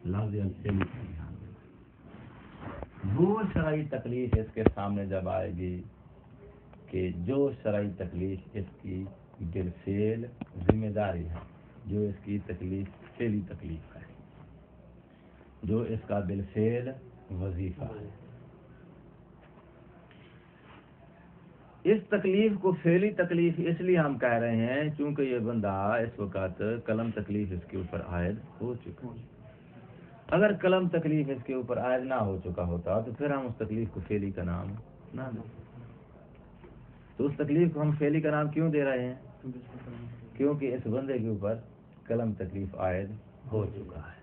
لفظ الفعل کا دھیان دیں۔ وہ شرعی تکلیف اس کے سامنے جب آئے گی کہ جو شرعی تکلیف اس کی بالفعل ذمہ داری ہے، جو اس کی تکلیف فعلی تکلیف ہے، جو اس کا بالفعل وظیفہ ہے، اس تکلیف کو فعلی تکلیف اس لیے ہم کہہ رہے ہیں چونکہ یہ بندہ اس وقت قلم تکلیف اس کے اوپر عائد ہو چکا ہے۔ اگر قلم تکلیف اس کے اوپر عائد نہ ہو چکا ہوتا تو پھر ہم اس تکلیف کو فعلی کا نام نہ دیں۔ تو اس تکلیف کو ہم فعلی کا نام کیوں دے رہے ہیں؟ کیونکہ اس بندے کے اوپر قلم تکلیف عائد ہو چکا ہے،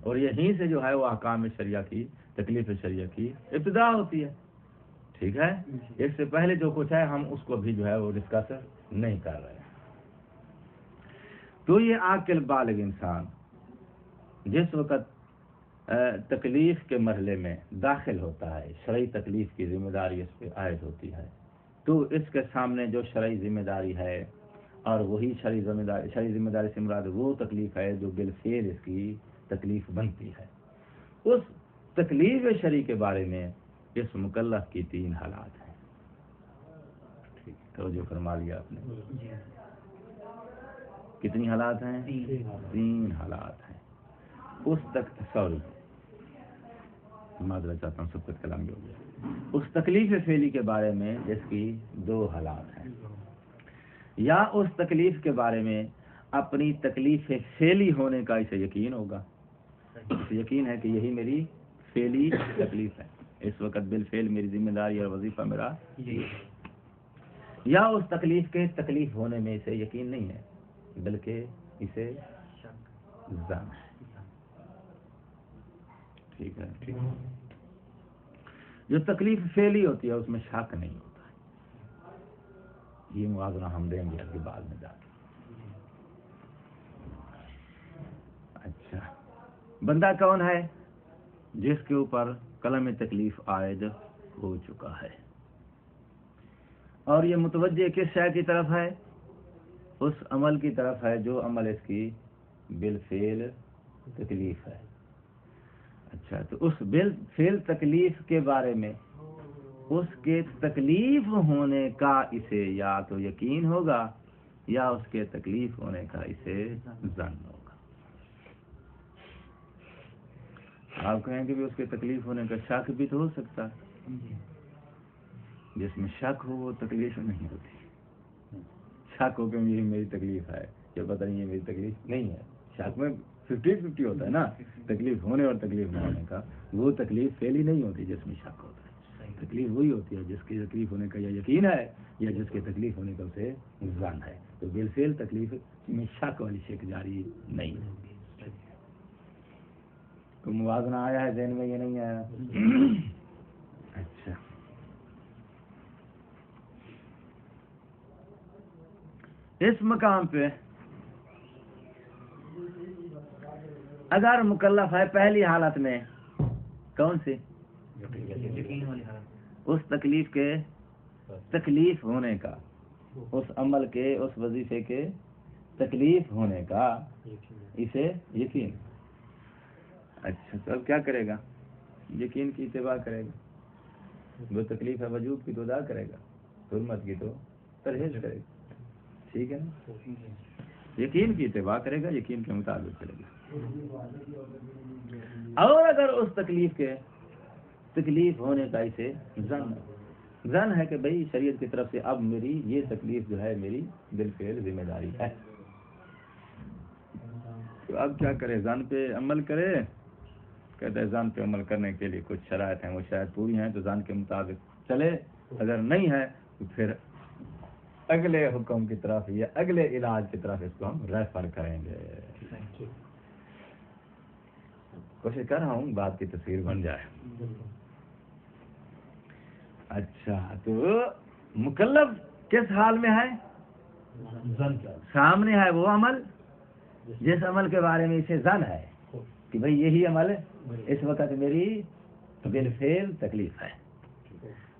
اور یہیں سے جو ہے وہ احکام شریعہ کی تکلیف شریعہ کی ابتدا ہوتی ہے۔ ٹھیک ہے، اس سے پہلے جو کچھ ہے ہم اس کو بھی جو ہے وہ ڈسکس نہیں کر رہے ہیں۔ تو یہ عاقل بالغ انسان جس وقت تکلیف کے مرحلے میں داخل ہوتا ہے، شرعی تکلیف کی ذمہ داری اس پہ عائد ہوتی ہے، تو اس کے سامنے جو شرعی ذمہ داری ہے، اور وہی شرعی ذمہ داری سے مراد وہ تکلیف ہے جو بالفعل اس کی تکلیف بنتی ہے، اس تکلیف شرعی کے بارے میں اس مکلف کی 3 حالات ہیں۔ ٹھیک، توجہ فرما لیا آپ نے؟ کتنی حالات ہیں؟ 3 حالات ہیں۔ اس تک سوری معذرت چاہتا ہوں، سب کچھ کلام ہو گیا۔ اس تکلیف فعلی کے بارے میں جس کی 2 حالات ہیں، یا اس تکلیف کے بارے میں اپنی تکلیف فعلی ہونے کا اسے یقین ہوگا، اسے یقین ہے کہ یہی میری فعلی تکلیف ہے، اس وقت بالفعل میری ذمہ داری اور وظیفہ میرا، یا اس تکلیف کے تکلیف ہونے میں اسے یقین نہیں ہے بلکہ اسے ظن ہے۔ ٹھیک ہے، جو تکلیف فعلی ہوتی ہے اس میں شک نہیں ہوتا ہے۔ یہ موازنہ ہم دیں گے ابھی بعد میں جا کے۔ اچھا، بندہ کون ہے؟ جس کے اوپر قلم تکلیف عائد ہو چکا ہے، اور یہ متوجہ کس شے کی طرف ہے؟ اس عمل کی طرف ہے جو عمل اس کی بالفعل تکلیف ہے۔ اچھا، تو اس بالفعل تکلیف کے بارے میں اس کے تکلیف ہونے کا اسے یا تو یقین ہوگا یا اس کے تکلیف ہونے کا اسے ظن ہوگا۔ آپ کہیں کہ بھی اس کے تکلیف ہونے کا شک بھی تو ہو سکتا ہے، جس میں شک ہو وہ تکلیف نہیں ہوتی۔ شک ہو کہ یہ میری تکلیف ہے، یا پتہ نہیں یہ میری تکلیف نہیں ہے، شک میں 50-50 ہوتا ہے نا، تکلیف ہونے اور تکلیف نہ ہونے کا۔ وہ تکلیف فعلی نہیں ہوتی جس میں شک ہوتا ہے، تکلیف وہی ہوتی ہے جس کی تکلیف ہونے کا یا یقین ہے یا جس کے تکلیف ہونے کا اسے ظن ہے۔ تو بالفعل تکلیف میں شک والی شک جاری نہیں ہوگی۔ تو موازنہ آیا ہے ذہن میں؟ یہ نہیں آیا؟ اچھا، اس مقام پہ اگر مکلف ہے پہلی حالت میں، کون سی؟ اس تکلیف کے تکلیف ہونے کا، اس عمل کے، اس وظیفے کے تکلیف ہونے کا اسے یقین۔ اچھا، تو اب کیا کرے گا؟ یقین کی اتباع کرے گا، وہ تکلیف ہے وجوب کی تو ادا کرے گا، حرمت کی تو پرہیز کرے گا۔ ٹھیک ہے نا؟ یقین کی اتباع کرے گا، یقین کے مطابق چلے گا۔ اور اگر اس تکلیف کے تکلیف ہونے کا اسے ظن ہے کہ بھئی شریعت کی طرف سے اب میری یہ تکلیف جو ہے میری بالفعل ذمہ داری ہے، تو اب کیا کرے؟ ظن پہ عمل کرے؟ کہتے ہیں ظن پہ عمل کرنے کے لیے کچھ شرائط ہیں، وہ شاید پوری ہیں تو ظن کے مطابق چلے، اگر نہیں ہے تو پھر اگلے حکم کی طرف یا اگلے علاج کی طرف اس کو ہم ریفر کریں گے۔ کوشش کر رہا ہوں بات کی تصویر بن جائے۔ اچھا، تو مکلف کس حال میں ہے؟ سامنے ہے وہ عمل جس عمل کے بارے میں اسے ظن ہے کہ بھئی یہی عمل اس وقت میری بالفعل تکلیف ہے،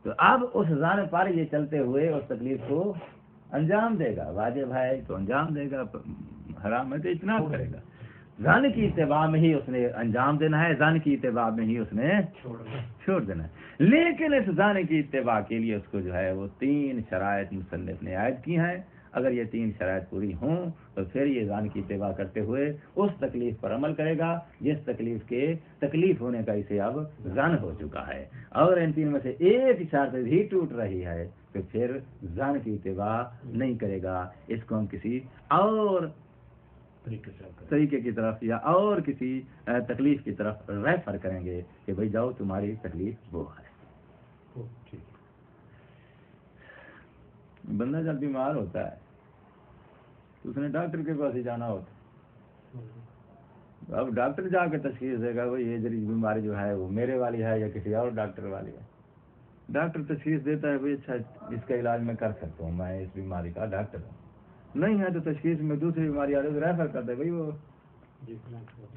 تو اب اس ظن پر یہ چلتے ہوئے اس تکلیف کو انجام دے گا۔ واجب ہے تو انجام دے گا، حرام ہے تو اجتناب کرے گا۔ زن کی اتباع میں ہی اس نے انجام دینا ہے، زن کی اتباع میں ہی اس نے چھوڑ دینا ہے۔ لیکن اس زن کی اتباع کے لیے اس کو جو ہے وہ 3 شرائط مصنف نے عائد کی ہیں۔ اگر یہ 3 شرائط پوری ہوں تو پھر یہ زن کی اتباع کرتے ہوئے اس تکلیف پر عمل کرے گا جس تکلیف کے تکلیف ہونے کا اسے اب زن ہو چکا ہے۔ اور ان 3 میں سے ایک شرط بھی ٹوٹ رہی ہے تو پھر زن کی اتباع نہیں کرے گا، اس کو ہم کسی اور طریقے کی طرف یا اور کسی تکلیف کی طرف ریفر کریں گے کہ بھئی جاؤ تمہاری تکلیف وہ ہے۔ بندہ جب بیمار ہوتا ہے تو اس نے ڈاکٹر کے پاس ہی جانا ہوتا ہے۔ اب ڈاکٹر جا کے تشخیص دے گا وہ یہ جڑی بیماری جو ہے وہ میرے والی ہے یا کسی اور ڈاکٹر والی ہے۔ ڈاکٹر تشخیص دیتا ہے بھئی اچھا اس کا علاج میں کر سکتا ہوں، میں اس بیماری کا ڈاکٹر ہوں۔ نہیں ہے تو تشخیص میں دوسری بیماری آ رہی ہے تو ریفر کرتا ہے بھئی وہ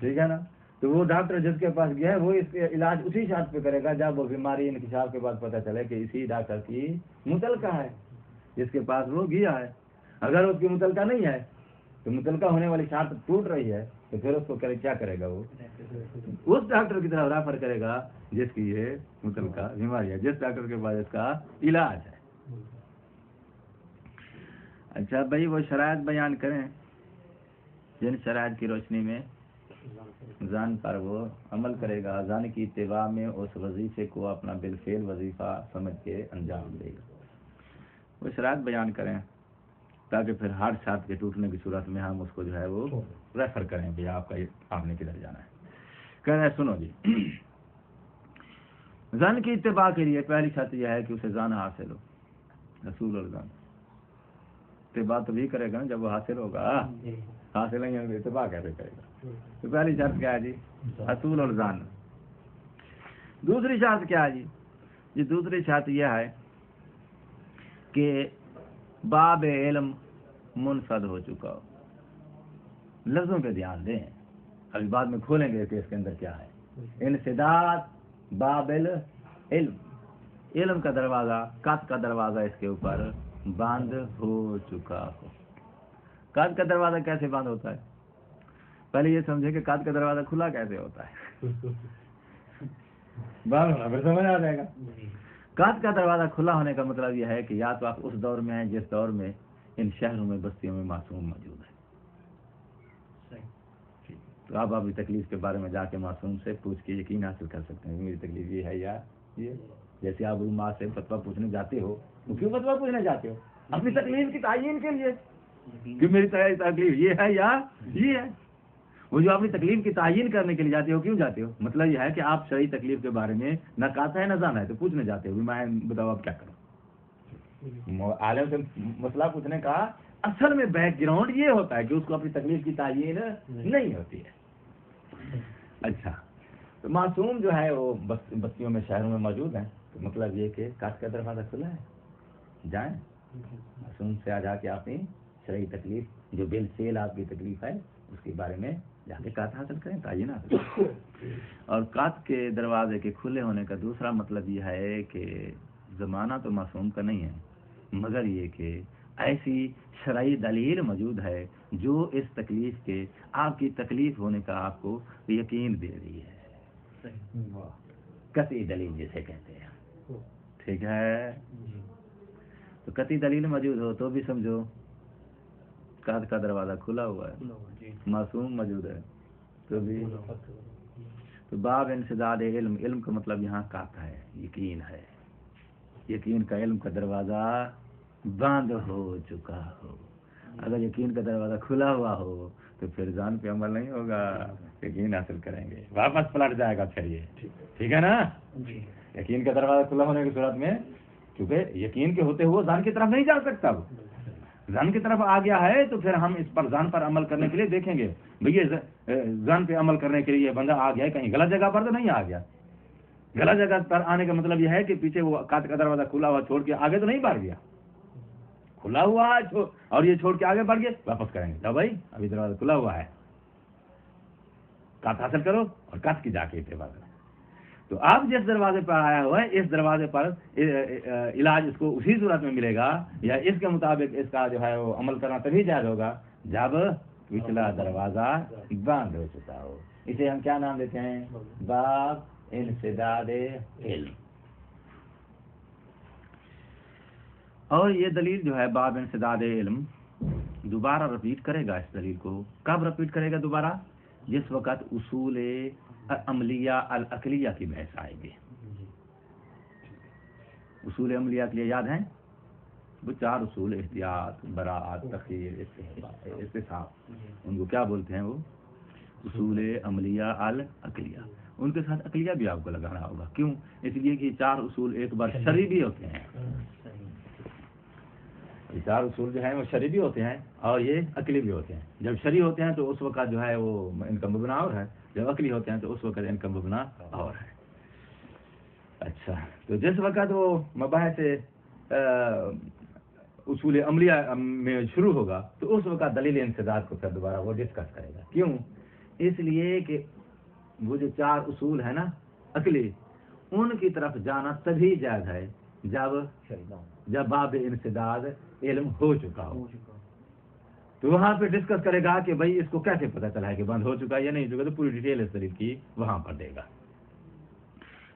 ٹھیک ہے نا۔ تو وہ ڈاکٹر جس کے پاس گیا ہے وہ اس کے علاج اسی شرط پہ کرے گا جب وہ بیماری انکشاف کے بعد پتہ چلے کہ اسی ڈاکٹر کی متعلقہ ہے جس کے پاس وہ گیا ہے۔ اگر اس کی متعلقہ نہیں ہے تو متعلقہ ہونے والی شرط ٹوٹ رہی ہے تو پھر اس کو کیا کرے گا، وہ اس ڈاکٹر کی طرف ریفر کرے گا جس کی یہ متعلقہ بیماری ہے، جس ڈاکٹر کے پاس اس کا علاج ہے۔ اچھا بھائی وہ شرائط بیان کریں جن شرائط کی روشنی میں زن پر وہ عمل کرے گا، زن کی اتباع میں اس وظیفے کو اپنا بالفعل وظیفہ سمجھ کے انجام دے گا۔ وہ شرائط بیان کریں تاکہ پھر ہر شرط کے ٹوٹنے کی صورت میں ہم اس کو جو ہے وہ ریفر کریں کہ آپ نے کدھر جانا ہے۔ کہہ رہے سنو جی، زن کی اتباع کے لیے پہلی شرط یہ ہے کہ اسے زن حاصل ہو، رسول اور زن۔ اتباع تو بھی کرے گا جب وہ حاصل ہوگا، حاصل نہیں ہوگا اتباع کیسے کرے گا؟ تو پہلی شرط کیا ہے جی؟ حصول اور زن۔ دوسری شرط کیا ہے جی؟ دوسری شرط یہ ہے کہ باب علم منفد ہو چکا ہو۔ لفظوں پہ دھیان دیں، ابھی بعد میں کھولیں گے کہ اس کے اندر کیا ہے۔ انسداد باب علم، علم کا دروازہ، قط کا دروازہ اس کے اوپر بند ہو چکا ہو۔ قط کا دروازہ کیسے بند ہوتا ہے؟ پہلے یہ سمجھے کہ قط کا دروازہ کھلا کیسے ہوتا ہے، بند ہونا پھر سمجھ آ جائے گا۔ قط کا دروازہ کھلا ہونے کا مطلب یہ ہے کہ یا تو آپ اس دور میں ہیں جس دور میں ان شہروں میں بستیوں میں معصوم موجود ہے، تو آپ اپنی تکلیف کے بارے میں جا کے معصوم سے پوچھ کے یقین حاصل کر سکتے ہیں میری تکلیف یہ ہے یا یہ۔ جیسے آپ ماں سے فتویٰ پوچھنے جاتے ہو، وہ کیوں فتویٰ پوچھنے جاتے ہو؟ اپنی تکلیف کی تعین کے لیے کہ میری تکلیف یہ ہے یا یہ ہے۔ وہ جو اپنی تکلیف کی تعین کرنے کے لیے جاتے ہو، کیوں جاتے ہو؟ مطلب یہ ہے کہ آپ شرعی تکلیف کے بارے میں نہ قاطع ہے نہ زن ہے، تو پوچھنے جاتے ہو میں بتاؤ اب کیا کروں۔ عالم سے مسئلہ پوچھنے کا اصل میں بیک گراؤنڈ یہ ہوتا ہے کہ اس کو اپنی تکلیف کی تعین نہیں ہوتی ہے۔ اچھا تو معصوم جو ہے وہ بستیوں میں شہروں میں موجود ہیں، تو مطلب یہ کہ قط کا دروازہ کھلا ہے، جائیں معصوم سے جا کے اپنی شرعی تکلیف جو بالفعل آپ کی تکلیف ہے اس کے بارے میں جا کے قط حاصل کریں، تعین حاصل کریں۔ اور قط کے دروازے کے کھلے ہونے کا دوسرا مطلب یہ ہے کہ زمانہ تو معصوم کا نہیں ہے، مگر یہ کہ ایسی شرعی دلیل موجود ہے جو اس تکلیف کے آپ کی تکلیف ہونے کا آپ کو یقین دے رہی ہے، قطعی دلیل جسے کہتے ہیں، ٹھیک ہے۔ تو قطعی دلیل موجود ہو تو بھی سمجھو قط کا دروازہ کھلا ہوا ہے، معصوم موجود ہے تو بھی۔ تو باب انسداد علم، علم کا مطلب یہاں قط ہے، یقین ہے، یقین کا علم کا دروازہ بند ہو چکا ہو۔ اگر یقین کا دروازہ کھلا ہوا ہو تو پھر زن پہ عمل نہیں ہوگا، یقین حاصل کریں گے، واپس پلٹ جائے گا پھر یہ، ٹھیک ہے نا۔ یقین کا دروازہ کھلا ہونے کی صورت میں کیونکہ یقین کے ہوتے ہوئے زن کی طرف نہیں جا سکتا، وہ زن کی طرف آ گیا ہے تو پھر ہم اس پر زن پر عمل کرنے کے لیے دیکھیں گے بھئی زن پہ عمل کرنے کے لیے بندہ آ گیا ہے، کہیں غلط جگہ پر تو نہیں آ گیا۔ غلط جگہ پر آنے کا مطلب یہ ہے کہ پیچھے وہ قط کا دروازہ کھلا ہوا چھوڑ کے آگے تو نہیں بڑھ گیا، کھلا ہوا ہے اور یہ چھوڑ کے آگے بڑھ گئے، واپس کریں گے جاؤ بھائی ابھی دروازہ کھلا ہوا ہے، قط حاصل کرو اور قط کی جا کے اتباع کرو۔ تو اب جس دروازے پر آیا ہوا ہے اس دروازے پر علاج اس کو اسی صورت میں ملے گا یا اس کے مطابق اس کا جو ہے وہ عمل کرنا تبھی جائز ہوگا جب پچھلا دروازہ بند ہو چکا ہو. اسے ہم کیا نام دیتے ہیں؟ باب انسداد علم. اور یہ دلیل جو ہے باب انسداد علم دوبارہ رپیٹ کرے گا. اس دلیل کو کب رپیٹ کرے گا دوبارہ؟ جس وقت اصول عملیہ العقلیہ کی بحث آئے گی. اصول عملیہ کے لیے یاد ہیں وہ 4 اصول: احتیاط، براءت، تخیر، استصحاب. ان کو کیا بولتے ہیں؟ وہ اصول عملیہ العقلیہ. ان کے ساتھ عقلیہ بھی آپ کو لگانا ہوگا. کیوں؟ اس لیے کہ 4 اصول ایک بار شرعی بھی ہوتے ہیں. یہ 4 اصول جو ہیں وہ شرعی بھی ہوتے ہیں اور یہ عقلی بھی ہوتے ہیں. جب شرعی ہوتے ہیں تو اس وقت جو ہے وہ ان کا مبنا اور ہے، جب عقلی ہوتے ہیں تو اس وقت ان کا مبنا اور ہے. اچھا، تو جس وقت وہ مباحث اصول عملیہ میں شروع ہوگا تو اس وقت دلیل انسداد کو پھر دوبارہ وہ ڈسکس کرے گا. کیوں؟ اس لیے کہ وہ جو 4 اصول ہیں نا عقلی، ان کی طرف جانا تبھی جائز ہے جب باب انسداد علم ہو چکا ہو. تو وہاں پہ ڈسکس کرے گا کہ بھائی اس کو کیسے پتہ چلا ہے کہ بند ہو چکا ہے یا نہیں چکا، تو پوری ڈیٹیل اس طرح کی وہاں پر دے گا.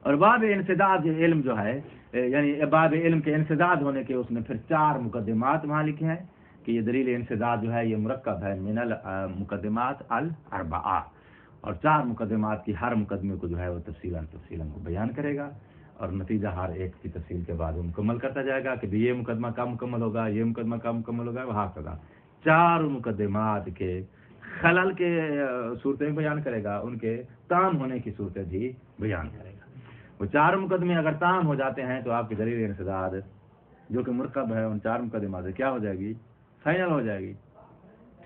اور باب انسداد علم جو ہے، یعنی باب علم کے انسداد ہونے کے اس نے پھر 4 مقدمات وہاں لکھے ہیں کہ یہ دلیل انسداد جو ہے یہ مرکب ہے من المقدمات الاربعہ، اور 4 مقدمات کی ہر مقدمے کو جو ہے وہ تفصیلاً کو بیان کرے گا، اور نتیجہ ہر ایک کی تفصیل کے بعد وہ مکمل کرتا جائے گا کہ یہ مقدمہ کب مکمل ہوگا، یہ مقدمہ کب مکمل ہوگا، وہاں کا 4 مقدمات کے خلل کے صورتیں بیان کرے گا، ان کے تام ہونے کی صورتیں بھی بیان کرے گا. وہ 4 مقدمے اگر تام ہو جاتے ہیں تو آپ کی دلیل انسداد جو کہ مرکب ہے ان 4 مقدمات سے کیا ہو جائے گی؟ فائنل ہو جائے گی.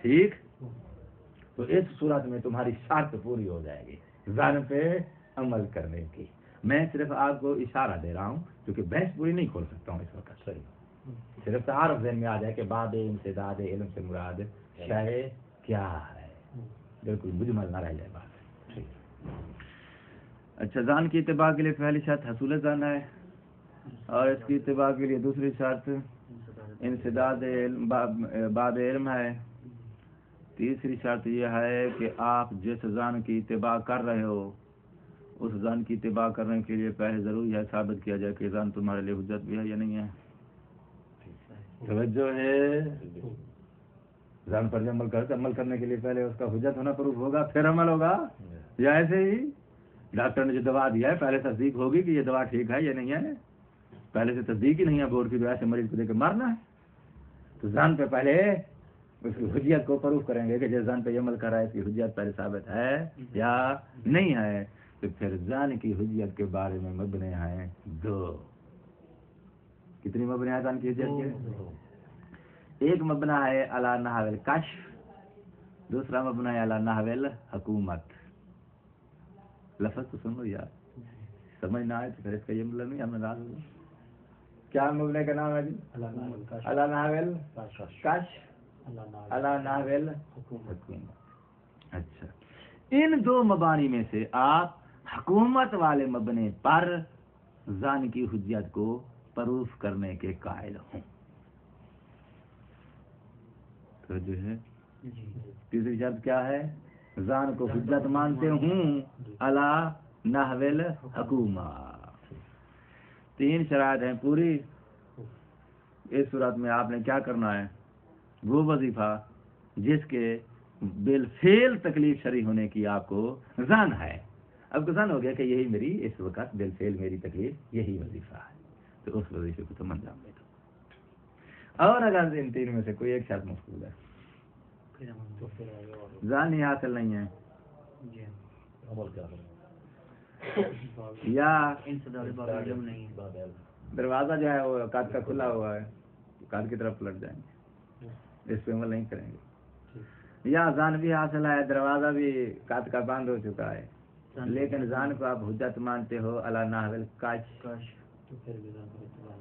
ٹھیک، تو اس صورت میں تمہاری شرط پوری ہو جائے گی ظن پہ عمل کرنے کی. میں صرف آپ کو اشارہ دے رہا ہوں کیونکہ بحث پوری نہیں کھول سکتا ہوں اس وقت. صرف تعارف ذہن میں آ جائے کہ باب انسداد علم سے مراد شے کیا ہے، بالکل مجمل نہ رہ جائے بات. اچھا، ذان کی اتباع کے لیے پہلی شرط حصول ذان ہے، اور اس کی اتباع کے لیے دوسری شرط انسداد باب علم ہے. تیسری شرط یہ ہے کہ آپ جس ذان کی اتباع کر رہے ہو اس ذان کی اتباع کرنے کے لیے پہلے ضروری ہے ثابت کیا جائے کہ ذان تمہارے لیے حجت بھی ہے یا نہیں ہے. توجہ ہے، ذان پر عمل کرنے کے لیے پہلے اس کا حجت ہونا پروف ہوگا پھر عمل ہوگا، یا ایسے ہی ڈاکٹر نے جو دوا دیا ہے پہلے تصدیق ہوگی کہ یہ دوا ٹھیک ہے یا نہیں ہے، پہلے سے تصدیق ہی نہیں ہے بورڈ کی، تو ایسے مریض کو دے کے مرنا ہے. تو ذان پہ پہلے اس کی حجیت کو پروف کریں گے کہ جس ذان پہ عمل کر رہا ہے اس کی حجیت پہلے ثابت ہے یا نہیں ہے. تو پھر ذان کی حجیت کے بارے میں مبنے ہیں 2. کتنی مبنے ہیں ذان کی حجیت کے؟ ایک مبنا ہے علی نحو الکشف، دوسرا مبنا ہے علی نحو الحکومت. لفظ تو سنو یار، سمجھ نہ آئے تو پھر اس کا یہ مطلب نہیں ہم ناراض ہوگا. کیا مبنے کا نام ہے جی؟ علی نحو الکشف، علی نحو الحکومت. اچھا، ان 2 مبانی میں سے آپ حکومت والے مبنے پر ذان کی حجیت کو پروف کرنے کے قائل ہوں. تو جو ہے تیسری شرط کیا ہے؟ ذان کو حجت مانتے ہوں علی نحو الحکومت. 3 شرائط ہیں پوری. اس صورت میں آپ نے کیا کرنا ہے؟ وہ وظیفہ جس کے بالفعل تکلیف شرعی ہونے کی آپ کو ذان ہے. اب کو ذان ہو گیا کہ یہی میری اس وقت بالفعل میری تکلیف یہی وظیفہ ہے، تو اس وظیفے کو تم انجام دے دو. اور اگر ان 3 میں سے کوئی ایک شرط مفقود ہے، ذان ہی حاصل نہیں ہے یا دروازہ جو ہے وہ قد کا کھلا ہوا ہے، قد کی طرف پلٹ جائیں گے، اس پہ عمل نہیں کریں گے. یا ذان بھی حاصل ہے، دروازہ بھی قد کا بند ہو چکا ہے، لیکن ذان کو آپ حجت مانتے ہو علی نحو الکشف،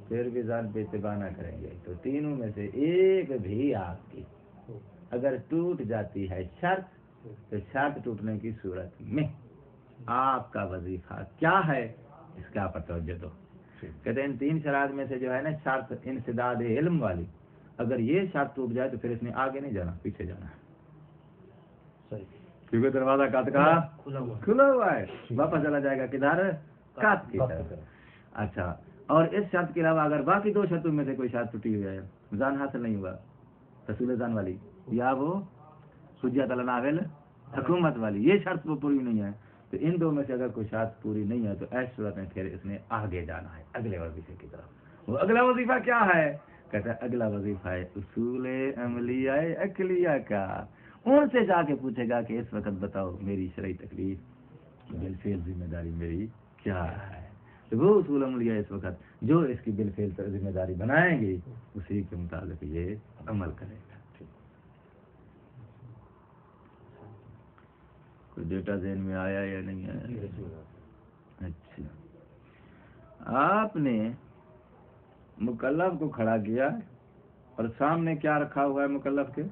پھر بھی ذان پہ اتباع نہ کریں گے. تو تینوں میں سے ایک بھی آپ کی اگر ٹوٹ جاتی ہے شرط، تو شرط ٹوٹنے کی صورت میں آپ کا وظیفہ کیا ہے اس کا پر توجہ دو. کہتے ہیں ان 3 شرائط میں سے جو ہے نا شرط انسداد علم والی، اگر یہ شرط ٹوٹ جائے تو پھر اس نے آگے نہیں جانا، پیچھے جانا ہے. کیونکہ دروازہ کات کا کھلا ہوا ہے، واپس چلا جائے گا کدھر؟ کات کی طرف۔ اچھا، اور اس شرط کے علاوہ اگر باقی دو شرطوں میں سے کوئی شرط ٹوٹی ہوئی ہے، زان حاصل نہیں ہوا، رسول زان والی یا وہ حجت الناول حکومت والی، یہ شرط وہ پوری نہیں ہے، تو ان دو میں سے اگر کوئی شرط پوری نہیں ہے تو ایسی صورت میں پھر اس نے آگے جانا ہے اگلے وظیفے کی طرف۔ وہ اگلا وظیفہ کیا ہے؟ کہتا ہے اگلا وظیفہ ہے اصول عملیہ عقلیہ کا۔ ان سے جا کے پوچھے گا کہ اس وقت بتاؤ میری شرعی تکلیف بالفعل ذمہ داری میری کیا ہے، تو وہ اصول عملیہ اس وقت جو اس کی بالفعل ذمہ داری بنائیں گی اسی کے مطابق یہ عمل کرے گا۔ کوئی ڈیٹا ذہن میں آیا یا نہیں آیا؟ اچھا، آپ نے مکلف کو کھڑا کیا اور سامنے کیا رکھا ہوا ہے مکلف کے؟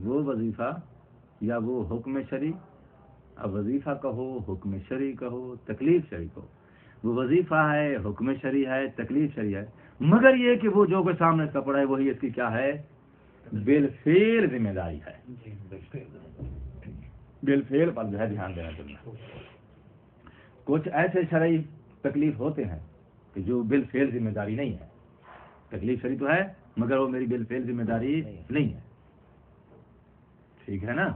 وہ وظیفہ یا وہ حکم شرعی، اب وظیفہ کہو، حکم شرعی کہو، تکلیف شرعی کہو، وہ وظیفہ ہے، حکم شرعی ہے، تکلیف شرعی ہے، مگر یہ کہ وہ جو کوئی سامنے اس کا پڑا ہے وہی اس کی کیا ہے؟ بالفعل ذمہ داری ہے۔ بالفعل پر جو ہے دھیان دینا چاہیے۔ کچھ ایسے شرعی تکلیف ہوتے ہیں کہ جو بالفعل ذمہ داری نہیں ہے، تکلیف شرعی تو ہے مگر وہ میری بالفعل ذمہ داری نہیں ہے، ٹھیک ہے نا؟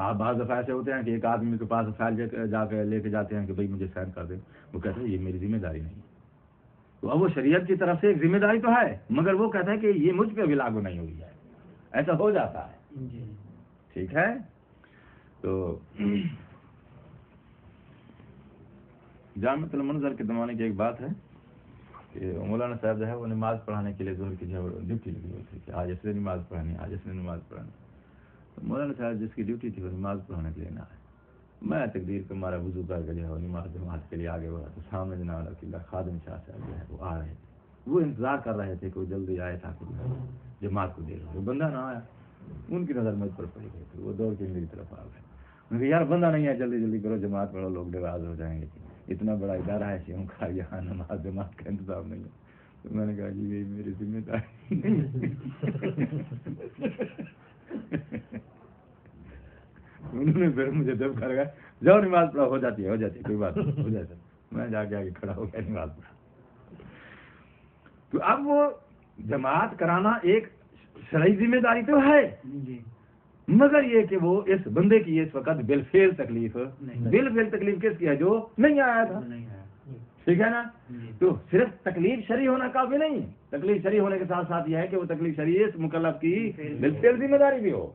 آپ بعض دفعہ ایسے ہوتے ہیں کہ ایک آدمی کے پاس فائل جا کے لے کے جاتے ہیں کہ بھائی مجھے سائن کر دیں، وہ کہتے ہیں یہ میری ذمہ داری نہیں ہے، تو اب وہ شریعت کی طرف سے ایک ذمہ داری تو ہے مگر وہ کہتا ہے کہ یہ مجھ پہ بھی لاگو نہیں ہوئی ہے، ایسا ہو جاتا ہے، ٹھیک ہے؟ تو جامع المنظر کے زمانے کی ایک بات ہے کہ مولانا صاحب جو ہے وہ نماز پڑھانے کے لیے ظہر کی جو ڈیوٹی لگی ہوئی تھی کہ آج اس نے نماز پڑھانی، آج اس نے نماز پڑھانی، تو مولانا صاحب جس کی ڈیوٹی تھی وہ نماز پڑھانے کے لیے نہ آئے، میں تقدیر کو ہمارا وضو کر کے جو ہے وہ نماز کے لیے آگے بڑھا تو سامنے جناب رسول اللہ خادم شاہ صاحب جو ہے وہ آ رہے تھے، وہ انتظار کر رہے تھے کہ وہ جلدی آئے تاکہ جماعت کو دے رہے، وہ بندہ نہ آیا، ان کی نظر مجھ پر پڑی گئی تھی، وہ دوڑ کے میری طرف آ گئے، میں کہ یار بندہ نہیں ہے، جلدی جلدی کرو، جماعت پڑھو، لوگ ناراض ہو جائیں گے، اتنا بڑا ادارہ ہے شیوں کا، یہاں نماز جماعت کا انتظام نہیں ہے، تو میں نے کہا جی یہ میری ذمہ داری انہوں نے پھر مجھے دب کر گیا، جاؤ نماز پڑھا، ہو جاتی ہے کوئی بات نہیں، ہو جاتا ہے، میں جا کے آگے کھڑا ہو گیا نماز پڑھا۔ تو اب وہ جماعت کرانا ایک شرعی ذمہ داری تو ہے مگر یہ کہ وہ اس بندے کی اس وقت بالفعل تکلیف، بالفعل تکلیف کس کی ہے؟ جو نہیں آیا تھا، ٹھیک ہے نا؟ تو صرف تکلیف شرعی ہونا کافی نہیں، تکلیف شرعی ہونے کے ساتھ ساتھ یہ ہے کہ وہ تکلیف شرعی اس مکلف کی بالفعل ذمہ داری بھی ہو۔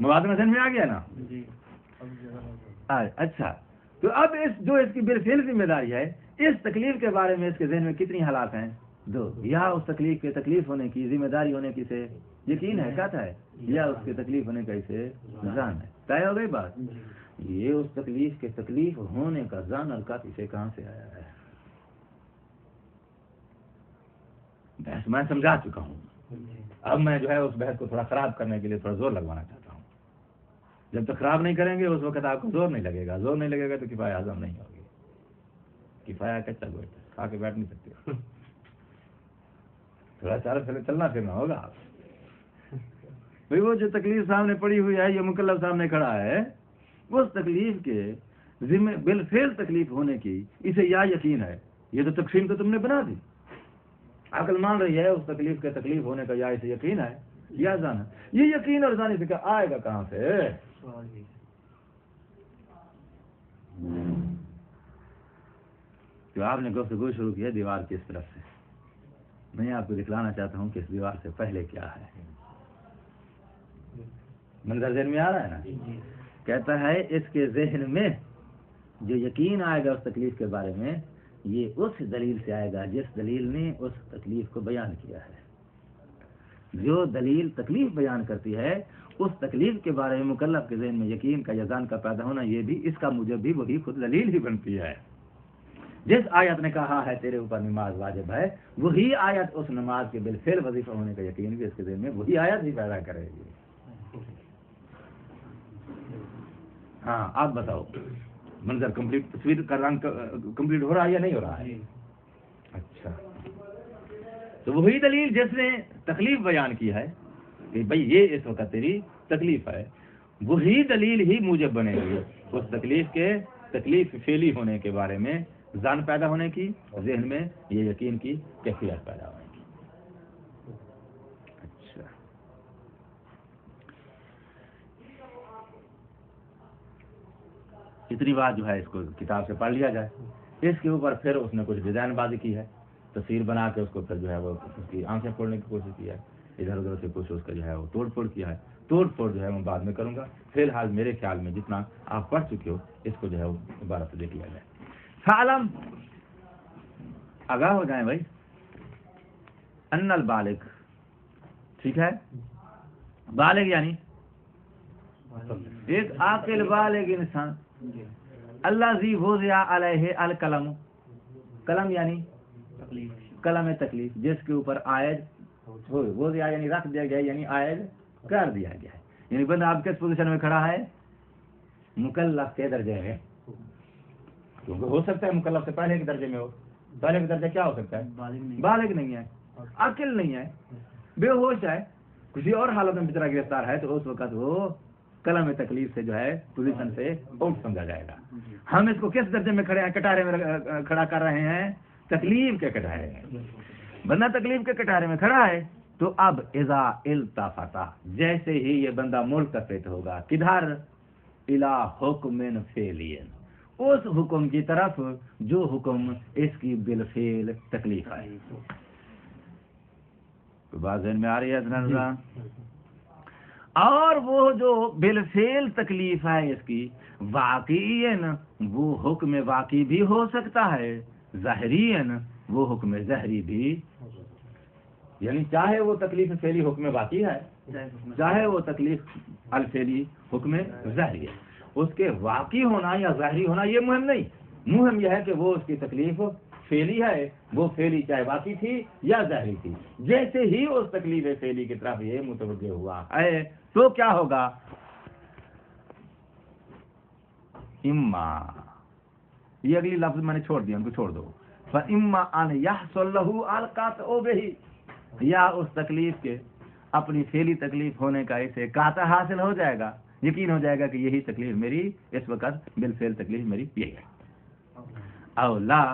موازنہ ذہن میں آ گیا نا؟ اچھا، تو اب جو اس کی بالفعل ذمہ داری ہے، اس تکلیف کے بارے میں اس کے ذہن میں کتنی حالات ہیں؟ دو، یا اس تکلیف کے تکلیف ہونے کی، ذمہ داری ہونے کی سے یقین ہے، کہتا ہے، یا اس کے تکلیف ہونے کا اسے ظان ہے، طے ہو گئی بات؟ یہ اس تکلیف کے تکلیف ہونے کا ظان اور کافی سے کہاں سے آیا ہے؟ بحث میں سمجھا چکا ہوں، اب میں جو ہے اس بحث کو تھوڑا خراب کرنے کے لیے تھوڑا زور لگوانا چاہتا ہوں۔ جب تک خراب نہیں کریں گے اس وقت آپ کو زور نہیں لگے گا، زور نہیں لگے گا تو کفایہ ہضم نہیں ہوگی، کفایہ کچا گوشت کھا کے بیٹھ نہیں سکتے، تھوڑا چلنا پھرنا ہوگا۔ بھئی وہ جو تکلیف سامنے پڑی ہوئی ہے، یہ مکلف سامنے کھڑا ہے، اس تکلیف کے ذمہ بالفعل تکلیف ہونے کی اسے یا یقین ہے، یہ تو تقسیم تو تم نے بنا دی، عقل مان رہی ہے اس تکلیف کے تکلیف ہونے کا، یا اسے یقین ہے یا ظان ہے، یہ یقین اور ظان سے آئے گا کہاں سے؟ تو آپ نے گفتگو شروع کی ہے دیوار کی اس طرف سے، میں آپ کو دکھلانا چاہتا ہوں کہ اس دیوار سے پہلے کیا ہے، منظر ذہن میں آ رہا ہے نا؟ کہتا ہے اس کے ذہن میں جو یقین آئے گا اس تکلیف کے بارے میں، یہ اس دلیل سے آئے گا جس دلیل نے اس تکلیف کو بیان کیا ہے۔ جو دلیل تکلیف بیان کرتی ہے اس تکلیف کے بارے میں مکلف کے ذہن میں یقین کا یا ظان کا پیدا ہونا، یہ بھی اس کا موجب بھی وہی خود دلیل ہی بنتی ہے۔ جس آیت نے کہا ہے تیرے اوپر نماز واجب ہے، وہی آیت اس نماز کے بالفعل وظیفہ ہونے کا یقین بھی اس کے ذہن میں وہی آیت ہی پیدا کرے گی۔ ہاں آپ بتاؤ، منظر کمپلیٹ، تصویر کا رنگ کمپلیٹ ہو رہا ہے یا نہیں ہو رہا ہے؟ اچھا، تو وہی دلیل جس نے تکلیف بیان کی ہے کہ بھئی یہ اس وقت تیری تکلیف ہے، وہی دلیل ہی موجب بنے گی اس تکلیف فعلی ہونے کے بارے میں، ظن پیدا ہونے کی، ذہن میں یہ یقین کی کیفیت پیدا ہونے کی۔ اچھا، اتنی بات جو ہے اس کو کتاب سے پڑھ لیا جائے۔ اس کے اوپر پھر اس نے کچھ ڈیزائن بازی کی ہے، تصویر بنا کے اس کو پھر جو ہے وہ اس کی آنکھیں پھوڑنے کی کوشش کی ہے، ادھر ادھر سے کچھ اس کا جو ہے وہ توڑ پھوڑ کیا ہے۔ توڑ پھوڑ جو ہے میں بعد میں کروں گا، فی الحال میرے خیال میں جتنا آپ پڑھ چکے ہو اس کو جو ہے وہ دوبارہ سے دیکھ لیا جائے۔ فعلم، آگاہ ہو جائیں بھائی، ان البالغ، ٹھیک ہے، بالغ یعنی ایک عاقل بالغ انسان، اللہ ذی وضع علیہ القلم، قلم یعنی قلم تکلیف، جس کے اوپر عائد وضع یعنی رکھ دیا گیا، یعنی عائد کر دیا گیا ہے، یعنی بندہ آپ کس پوزیشن میں کھڑا ہے؟ مکلف کے درجے میں، کیونکہ ہو سکتا ہے مکلف سے پہلے کے درجے میں ہو۔ پہلے کا درجہ کیا ہو سکتا ہے؟ بالغ نہیں ہے، عاقل نہیں ہے، بے ہوش ہے، کسی اور حالت میں بچارا گرفتار ہے، تو اس وقت وہ قلم تکلیف سے جو ہے پوزیشن سے آؤٹ سمجھا جائے گا۔ ہم اس کو کس درجے میں کھڑے ہیں؟ کٹارے میں کھڑا کر رہے ہیں، تکلیف کے کٹارے میں۔ بندہ تکلیف کے کٹارے میں کھڑا ہے، تو اب اذا التفت، جیسے ہی یہ بندہ ملتفت ہوگا، کدھر؟ الی حکم فعلی، اس حکم کی طرف جو حکم اس کی بالفعل تکلیف ہے۔ بات ذہن میں آ رہی ہے حضرات؟ اور وہ جو بالفعل تکلیف ہے اس کی، واقعین وہ حکم واقعی بھی ہو سکتا ہے، ظاہرین وہ حکم ظاہری بھی، یعنی چاہے وہ تکلیف فعلی حکم واقعی ہے، چاہے وہ تکلیف الفعلی حکم ظاہری ہے، اس کے واقعی ہونا یا ظاہری ہونا یہ مہم نہیں، مہم یہ ہے کہ وہ اس کی تکلیف فعلی ہے، وہ فعلی چاہے واقعی تھی یا ظاہری تھی۔ جیسے ہی اس تکلیف فعلی کی طرف یہ متوجہ ہوا ہے تو کیا ہوگا؟ اما، یہ اگلی لفظ میں نے چھوڑ دیا، ان کو چھوڑ دو، فاما ان یحصل له القطع به، یا اس تکلیف کے اپنی فعلی تکلیف ہونے کا اسے قطع حاصل ہو جائے گا، یقین ہو جائے گا کہ یہی تکلیف میری اس وقت بالفعل تکلیف میری یہی ہے، او لا،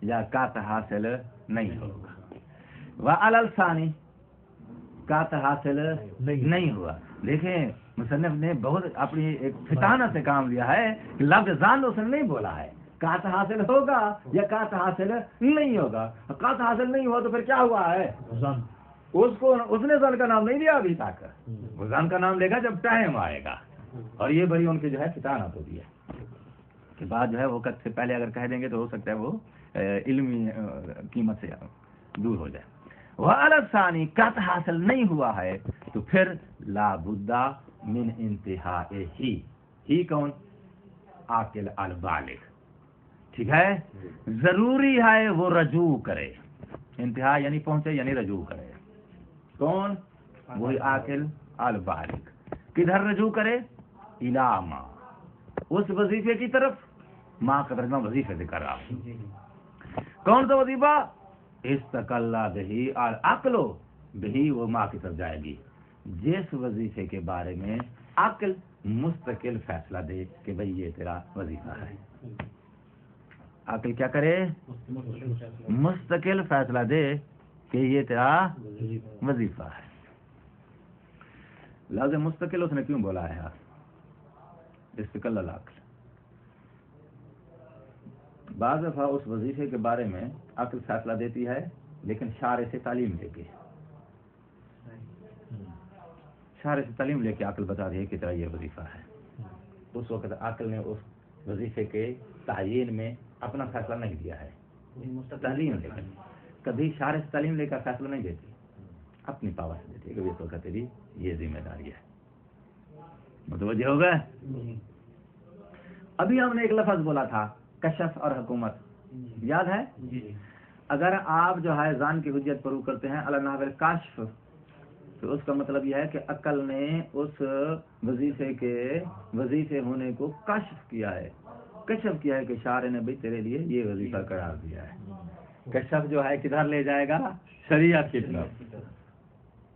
یا قطع حاصل نہیں ہوگا، وعلی الثانی، قطع حاصل نہیں ہوا۔ دیکھیں مصنف نے بہت اپنی ایک فطانت سے کام لیا ہے، کہ لفظ ظن اس نے نہیں بولا ہے، قطع حاصل ہوگا یا قطع حاصل نہیں ہوگا۔ قطع حاصل نہیں ہوا تو پھر کیا ہوا ہے؟ اس نے ظن کا نام نہیں دیا ابھی تک، وہ ظن کا نام لے گا جب ٹائم آئے گا، اور یہ بڑی ان کی جو ہے فطانت ہوتی ہے کہ بعد جو ہے وقت سے پہلے اگر کہہ دیں گے تو ہو سکتا ہے وہ علمی قیمت سے دور ہو جائے۔ وعلی الثانی، قطع حاصل نہیں ہوا ہے تو پھر لا بد من انتہاء ہی کون؟ عاقل البالغ، ٹھیک ہے، ضروری ہے وہ رجوع کرے، انتہا یعنی پہنچے یعنی رجوع کرے، کون؟ وہی عاقل البالغ، کدھر رجوع کرے؟ الی ما، اس وظیفے کی طرف، ماں کا ترجمہ وظیفے سے کر رہا ہوں، کون سا وظیفہ؟ استقل بہی العقل بہی، وہ ماں کی طرف جائے گی، جس وظیفے کے بارے میں عقل مستقل فیصلہ دے کہ بھئی یہ تیرا وظیفہ ہے۔ عقل کیا کرے؟ مستقل فیصلہ دے کہ یہ تیرا وظیفہ ہے۔ لفظ مستقل اس نے کیوں بولا ہے؟ استقل العقل، بعض دفعہ اس وظیفے کے بارے میں عقل فیصلہ دیتی ہے لیکن شارع سے تعلیم لے کے، شارع سے تعلیم لے کے عقل بتا دی کہ تیرا یہ وظیفہ ہے، اس وقت عقل نے اس وظیفے کے تعین میں اپنا فیصلہ نہیں دیا ہے، تعلیم لے کر، کبھی شارع سے تعلیم لے کر فیصلہ نہیں دیتی، اپنی پاور سے دیتی ہے کہ اس وقت تیری یہ ذمہ داری ہے۔ متوجہ ہو گئے؟ ابھی ہم نے ایک لفظ بولا تھا، کشف اور حکومت، یاد ہے؟ اگر آپ جو ہے ظن کی حجت پرو کرتے ہیں علی نحو الکشف، تو اس کا مطلب یہ ہے کہ عقل نے اس وظیفے کے وظیفے ہونے کو کشف کیا ہے، کشف کیا ہے کہ شارع نے بھئی تیرے لیے یہ وظیفہ قرار دیا ہے۔ کشف جو ہے کدھر لے جائے گا؟ شریعت کی طرف،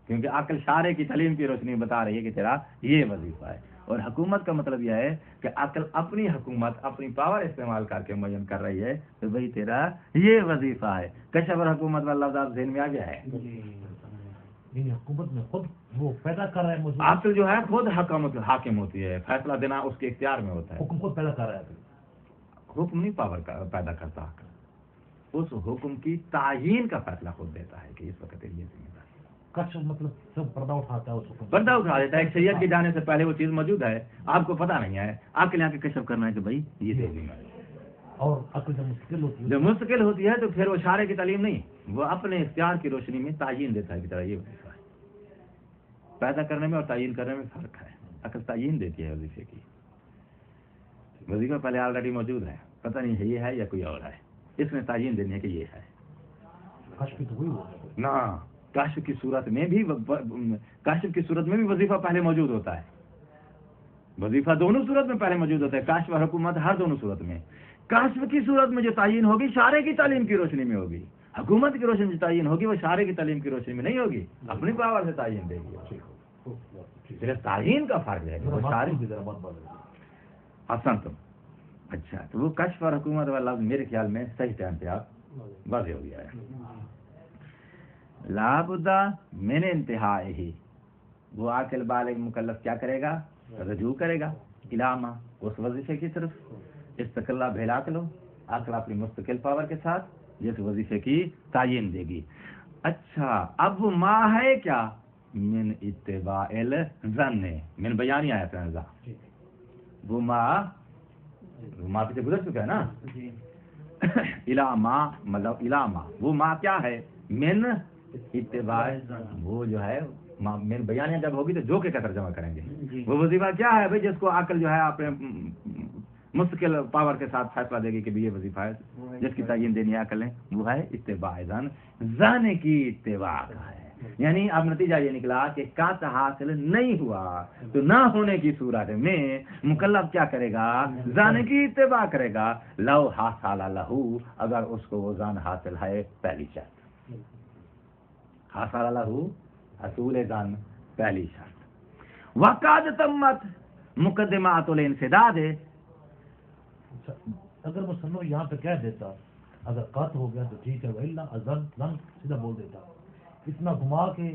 کیونکہ عقل شارع کی تعلیم کی روشنی بتا رہی ہے کہ تیرا یہ وظیفہ ہے. اور حکومت کا مطلب یہ ہے کہ عقل اپنی حکومت اپنی پاور استعمال کر کے معین کر رہی ہے تو بھائی تیرا یہ وظیفہ ہے. کشف اور حکومت والا لفظ آپ ذہن میں آ گیا ہے. حکومت میں خود وہ پیدا کر رہا ہے. عقل جو ہے خود حاکم ہوتی ہے، فیصلہ دینا اس کے اختیار میں ہوتا ہے. حکم خود پیدا کر رہا ہے. حکم نہیں پاور پیدا کرتا عقل، اس حکم کی تعیین کا فیصلہ خود دیتا ہے کہ اس وقت یہ ذمہ داری. کشف مطلب سب پردہ اٹھاتا ہے، اس حکم پردہ اٹھا دیتا ہے. ایک سید کے جانے سے پہلے وہ چیز موجود ہے، آپ کو پتہ نہیں ہے، عقل یہاں کے کشف کرنا ہے کہ بھائی یہ دے ذمہ داری. اور عقل جب مستقل ہوتی ہے، جب مستقل ہوتی ہے تو پھر وہ شارع کی تعلیم نہیں، وہ اپنے اختیار کی روشنی میں تعیین دیتا ہے کہ تیرا یہ وظیفہ ہے. پیدا کرنے میں اور تعیین کرنے میں فرق ہے. عقل تعیین دیتی ہے وظیفے کی. وظیفہ پہلے آلریڈی موجود ہے، پتہ نہیں ہے یہ ہے یا کوئی اور ہے، اس نے تعیین دینی ہے کہ یہ ہے. کشف تو وہی ہوتا ہے نہ کاشف کی صورت میں بھی وظیفہ پہلے موجود ہوتا ہے. وظیفہ دونوں صورت میں پہلے موجود ہوتا ہے، کاشف اور حکومت ہر دونوں صورت میں. کاشف کی صورت میں جو تعیین ہوگی شارع کی تعلیم کی روشنی میں ہوگی. حکومت کی روشنی میں جو تعیین ہوگی وہ شارع کی تعلیم کی روشنی میں نہیں ہوگی، اپنی پاور سے تعیین دے گی. صرف تعیین کا فرق ہے کہ وہ شارع کی حسن تم. اچھا تو وہ کشف اور حکومت والا لفظ میرے خیال میں صحیح ٹائم پہ آپ واضح ہو گیا ہے. لابدہ من انتہا ہی، وہ عاقل بالغ مکلف کیا کرے گا؟ رجوع کرے گا علامہ اس وظیفے کی طرف. استقلہ بھیلا کے لو، عقل اپنی مستقل پاور کے ساتھ جس وظیفے کی تعیین دے گی. اچھا اب وہ ما ہے کیا؟ من اتباع الظن، من بیانی آیا تھا. وہ ما پیچھے گزر چکا ہے نا. علامہ مطلب علامہ، وہ ما کیا ہے؟ من اتباع، وہ جو ہے من بیانیہ جب ہوگی تو جو کے قطر جمع کریں گے. وہ وظیفہ کیا ہے بھائی جس کو عقل جو ہے اپنے مستقل پاور کے ساتھ فیصلہ دے گی کہ یہ وظیفہ ہے جس کی تعیین دینی ہے عقل ہے، وہ ہے اتباع ظن. ظن کی اتباع کا ہے. یعنی اب نتیجہ یہ نکلا کہ قطع حاصل نہیں ہوا تو نہ ہونے کی صورت میں مکلف کیا کرے گا؟ ظن کی اتباع کرے گا. لو حاصل لہو، اگر اس کو وہ ظن حاصل ہے پہلی شرط. حاصل لہو حصول ظن پہلی شرط. وقد تمت مقدمات الانسداد. اگر مصنف یہاں پہ کہہ دیتا اگر قطع ہو گیا تو ٹھیک ہے، وإلا ظن سیدھا بول دیتا. اتنا گھما کے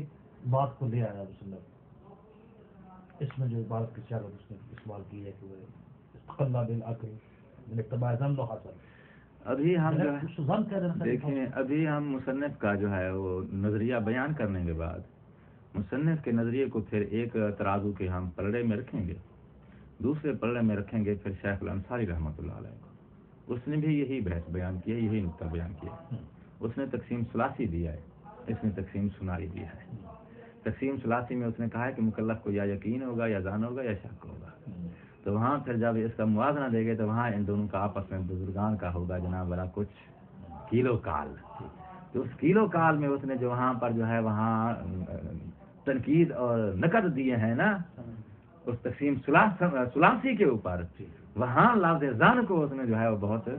بات کو لے آیا مصنف. اس میں جو عبارت کی شرط اس نے استعمال کی ہے کہ وہ استقلہ بالعقل من اتباع ظن لو حاصل. ابھی ہم دیکھیں، ابھی ہم مصنف کا جو ہے وہ نظریہ بیان کرنے کے بعد مصنف کے نظریے کو پھر ایک ترازو کے ہم پلڑے میں رکھیں گے، دوسرے پلڑے میں رکھیں گے پھر شیخ الانصاری رحمۃ اللہ علیہ کو. اس نے بھی یہی بحث بیان کیا، یہی نقطہ بیان کیا. اس نے تقسیم ثلاثی دیا ہے، اس نے تقسیم ثنائی دیا ہے. تقسیم ثلاثی میں اس نے کہا ہے کہ مکلف کو یا یقین ہوگا یا ظن ہوگا یا شک ہوگا. تو وہاں پھر جب اس کا موازنہ دے گے تو وہاں ان دونوں کا آپس میں بزرگان کا ہوگا جناب بڑا کچھ کیلو کال. تو اس کیلو کال میں اس نے جو وہاں پر جو ہے وہاں تنقید اور نقد دیے ہیں نا اس تقسیم ثلاثی کے اوپر، وہاں لفظ ظن کو اس نے جو ہے وہ بہت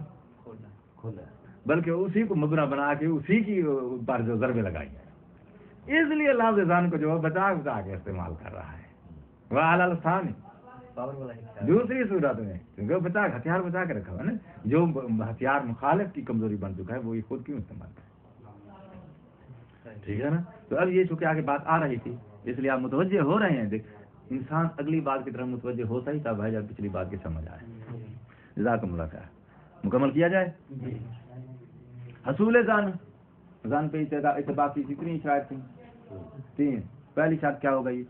کھولا، بلکہ اسی کو مبنا بنا کے اسی کی پر جو ضربیں لگائی ہیں. اس لیے لفظ ظن کو جو بچا بچا کے استعمال کر رہا ہے. وہ اعلیٰ ثانی دوسری صورت میں کیونکہ ہتھیار بچا کے رکھا ہوا نا، جو ہتھیار مخالف کی کمزوری بن چکا ہے وہ خود کیوں استعمال کرے. ٹھیک ہے نا. تو اب یہ چونکہ آگے بات آ رہی تھی اس لیے آپ متوجہ ہو رہے ہیں. دیکھ انسان اگلی بات کی طرف متوجہ ہوتا ہی تب ہے جب پچھلی بات کی سمجھ آئے. جزاکم اللہ خیر. مکمل کیا جائے. حصول ظن پہ اتباع کی کتنی شرائط تھی؟ 3. پہلی شرط کیا ہو گئی؟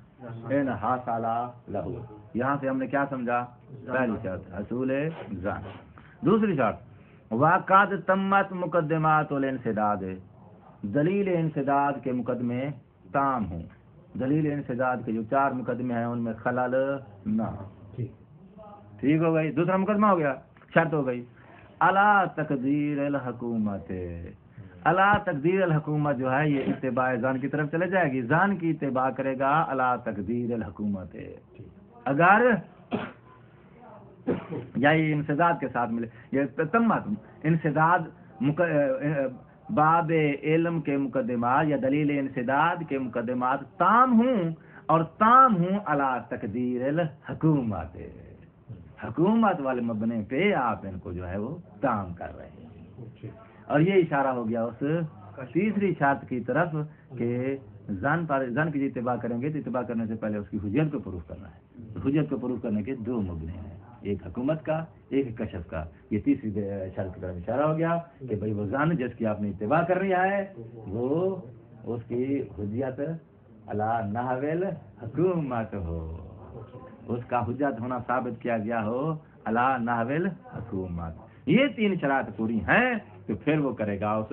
ان حاصل لہو. یہاں سے ہم نے کیا سمجھا؟ پہلی شرط حصول ظن. دوسری شرط وقد تمت مقدمات الانسداد، دلیل انسداد کے مقدمے تام ہوں. دلیل انسداد کے جو 4 مقدمے ہیں ان میں خلل نہ. ٹھیک ہو گئی. دوسرا مقدمہ ہو گیا، شرط ہو گئی الا تقدیر الحکومت. الا تقدیر الحکومت جو ہے یہ اتباع ظن کی طرف چلے جائے گی. ظن کی اتباع کرے گا الا تقدیر الحکومت. اگر یا یہ انسداد کے ساتھ ملے، یہ تمت انسداد باب علم کے مقدمات یا دلیل انسداد کے مقدمات تام ہوں اور تام ہوں علی تقدیر الحکومت، حکومت والے مبنے پہ آپ ان کو جو ہے وہ تام کر رہے ہیں. اور یہ اشارہ ہو گیا اس تیسری شرط کی طرف کہ زن کی اتباع کریں گے تو اتباع کرنے سے پہلے اس کی حجت کو پروف کرنا ہے. حجت کو پروف کرنے کے دو مبنے ہیں، ایک حکومت کا، ایک کشف کا. یہ تیسری شرط کی طرف اشارہ ہو گیا کہ بھئی وہ زن جس کی آپ نے اتباع کرنی ہے وہ اس کی حجت علی نحو الحکومت ہو، اس کا حجت ہونا ثابت کیا گیا ہو علی نحو الحکومت. یہ تین شرائط پوری ہیں تو پھر وہ کرے گا اس